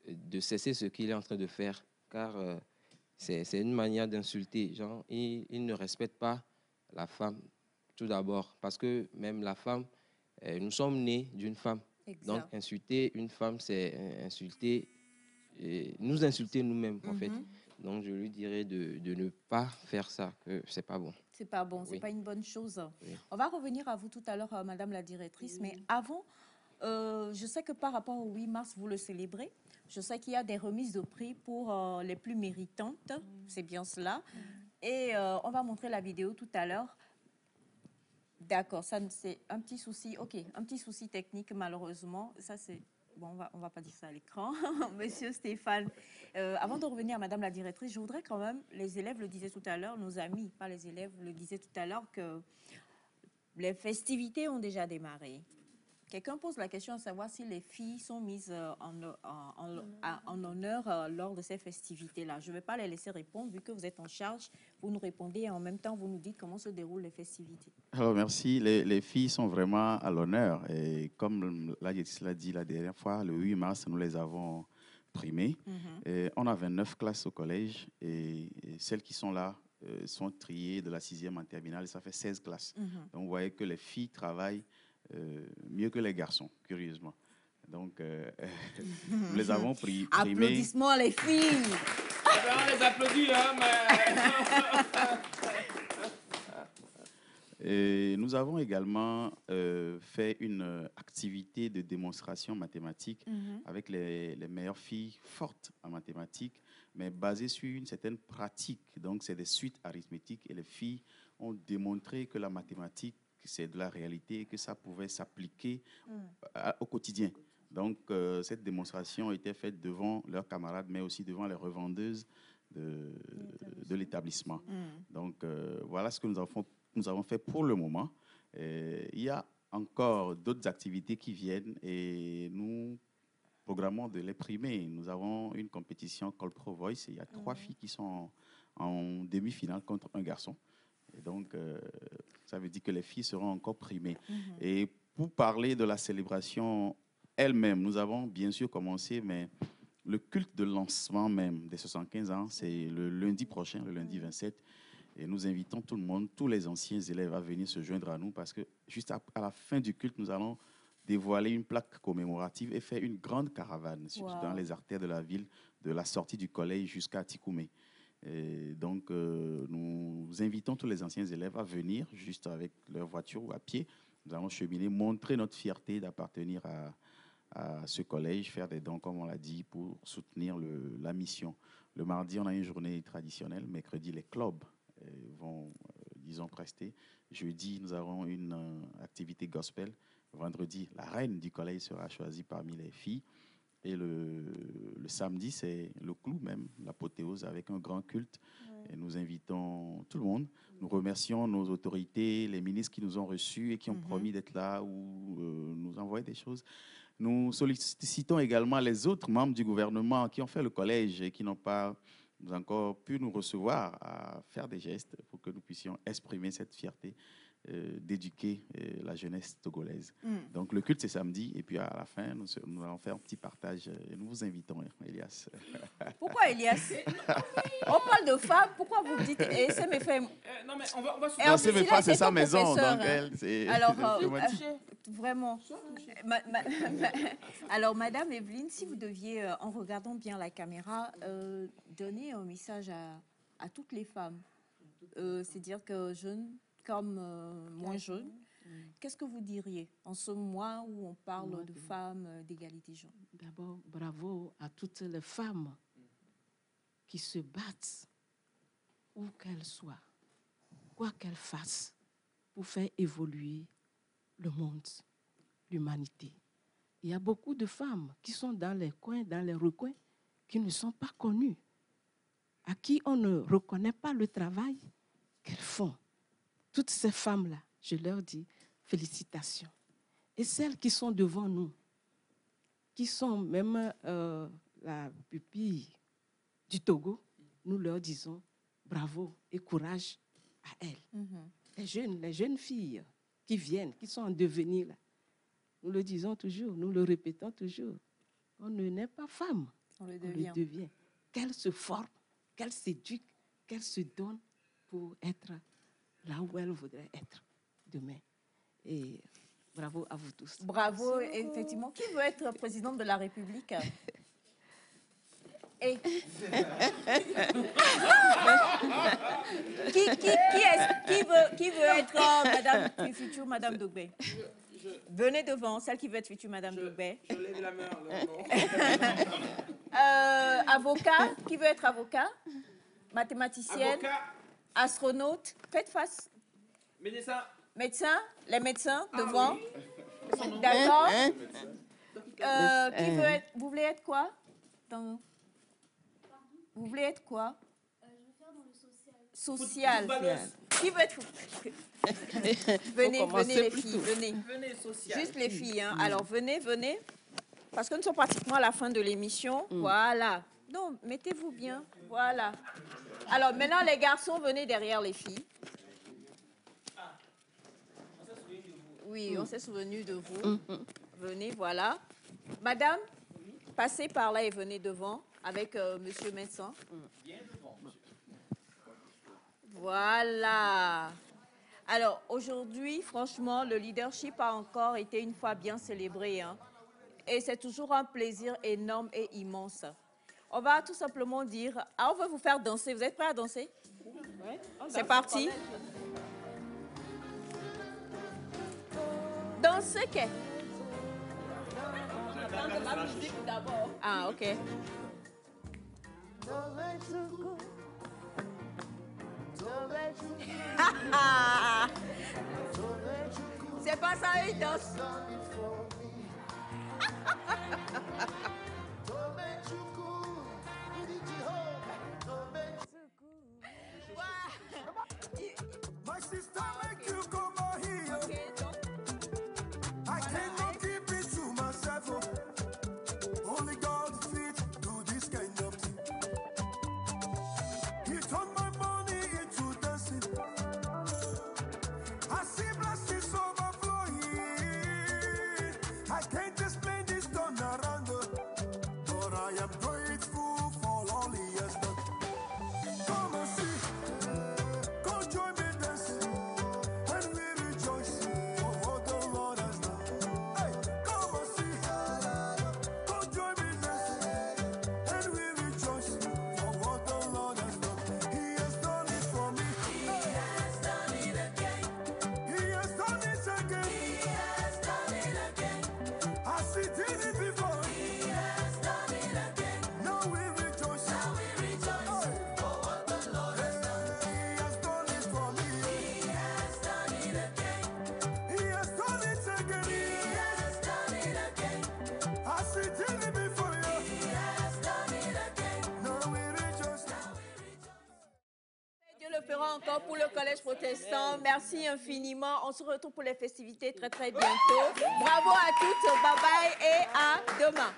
de cesser ce qu'il est en train de faire, car c'est une manière d'insulter. Genre, il ne respecte pas la femme, tout d'abord, parce que même la femme, nous sommes nés d'une femme. Exact. Donc, insulter une femme, c'est insulter, nous insulter nous-mêmes, en fait. Donc, je lui dirais de ne pas faire ça, que c'est pas bon. C'est pas bon, c'est pas une bonne chose. Oui. On va revenir à vous tout à l'heure, Madame la directrice, mais avant, je sais que par rapport au 8 mars, vous le célébrez. Je sais qu'il y a des remises de prix pour les plus méritantes, c'est bien cela. Et on va montrer la vidéo tout à l'heure. D'accord, ça c'est un petit souci, un petit souci technique malheureusement. Ça c'est bon, on va pas dire ça à l'écran, Monsieur Stéphane. Avant de revenir à Madame la directrice, je voudrais quand même, les élèves le disaient tout à l'heure, nos amis, pas les élèves, le disaient tout à l'heure que les festivités ont déjà démarré. Quelqu'un pose la question à savoir si les filles sont mises en honneur lors de ces festivités-là. Je ne vais pas les laisser répondre, vu que vous êtes en charge. Vous nous répondez et en même temps, vous nous dites comment se déroulent les festivités. Alors, merci. Les filles sont vraiment à l'honneur. Et comme l'a dit la dernière fois, le 8 mars, nous les avons primées. Et on a 29 classes au collège et celles qui sont là sont triées de la 6e en terminale. Et ça fait 16 classes. Donc, vous voyez que les filles travaillent mieux que les garçons, curieusement. Donc, nous les avons primés. Applaudissements les filles. On les applaudit, hein, Et nous avons également fait une activité de démonstration mathématique avec les meilleures filles fortes en mathématiques, mais basée sur une certaine pratique. Donc, c'est des suites arithmétiques et les filles ont démontré que la mathématique, c'est de la réalité et que ça pouvait s'appliquer au quotidien. Donc, cette démonstration a été faite devant leurs camarades, mais aussi devant les revendeuses de l'établissement. Donc, voilà ce que nous avons fait pour le moment. Il y a encore d'autres activités qui viennent et nous programmons de les primer. Nous avons une compétition Call Pro Voice et il y a 3 filles qui sont en demi-finale contre un garçon. Et donc, ça veut dire que les filles seront encore primées. Et pour parler de la célébration elle-même, nous avons bien sûr commencé, mais le culte de lancement même des 75 ans, c'est le lundi prochain, le lundi 27. Et nous invitons tout le monde, tous les anciens élèves à venir se joindre à nous parce que juste à la fin du culte, nous allons dévoiler une plaque commémorative et faire une grande caravane dans les artères de la ville, de la sortie du collège jusqu'à Tikoumé. Et donc, nous invitons tous les anciens élèves à venir juste avec leur voiture ou à pied. Nous allons cheminer, montrer notre fierté d'appartenir à ce collège, faire des dons, comme on l'a dit, pour soutenir la mission. Le mardi, on a une journée traditionnelle. Mercredi, les clubs vont, disons, prester. Jeudi, nous aurons une activité gospel. Vendredi, la reine du collège sera choisie parmi les filles. Et le samedi, c'est le clou même, l'apothéose, avec un grand culte. Et nous invitons tout le monde. Nous remercions nos autorités, les ministres qui nous ont reçus et qui ont promis d'être là ou nous envoyer des choses. Nous sollicitons également les autres membres du gouvernement qui ont fait le collège et qui n'ont pas encore pu nous recevoir à faire des gestes pour que nous puissions exprimer cette fierté d'éduquer la jeunesse togolaise. Donc le culte c'est samedi et puis à la fin nous allons faire un petit partage et nous vous invitons, Elias. Pourquoi Elias? On parle de femmes, pourquoi vous dites c'est mes femmes? Non mais on va non, c'est mes femmes, c'est sa maison donc elle c'est. Alors vraiment. Alors Madame Evelyne, si vous deviez en regardant bien la caméra donner un message à toutes les femmes, c'est-à-dire que jeunes comme moins jeunes, qu'est-ce que vous diriez en ce mois où on parle de femmes, d'égalité genre? D'abord, bravo à toutes les femmes qui se battent, où qu'elles soient, quoi qu'elles fassent, pour faire évoluer le monde, l'humanité. Il y a beaucoup de femmes qui sont dans les coins, dans les recoins, qui ne sont pas connues, à qui on ne reconnaît pas le travail qu'elles font. Toutes ces femmes-là, je leur dis félicitations. Et celles qui sont devant nous, qui sont même la pupille du Togo, nous leur disons bravo et courage à elles. Les jeunes filles qui viennent, qui sont en devenir, là, nous le disons toujours, nous le répétons toujours, on ne naît pas femme, on le devient. Qu'elles se forment, qu'elles s'éduquent, qu'elles se donnent pour être là où elle voudrait être demain. Et bravo à vous tous. Bravo, effectivement. Qui veut être présidente de la République? Et... qui veut être Madame future Madame Dogbé? Venez devant, celle qui veut être future Madame Dogbé. Je lève la main. Avocat, qui veut être avocat? Mathématicienne? Avocat. Astronaute, faites face. Médecin, les médecins devant. Oui. D'accord. Qui veut être, vous voulez être quoi? Vous voulez être quoi? Je veux faire dans le social. Social. Qui veut être... venez les filles, venez. Juste les filles. Hein. Alors venez. Parce que nous sommes pratiquement à la fin de l'émission. Voilà. Non, mettez-vous bien. Voilà. Alors maintenant, les garçons, venez derrière les filles. Oui, on s'est souvenu de vous. Venez, voilà. Madame, passez par là et venez devant avec monsieur médecin. Voilà. Alors aujourd'hui, franchement, le leadership a encore été une fois bien célébré. Hein. Et c'est toujours un plaisir énorme et immense. On va tout simplement dire, on va vous faire danser. Vous êtes prêts à danser? Oui. C'est parti. Danser qu'est? La musique d'abord. Ah, ok. C'est pas ça, ils dansent. sera encore pour le Collège protestant. Merci infiniment. On se retrouve pour les festivités très, très bientôt. Bravo à toutes. Bye bye et à demain.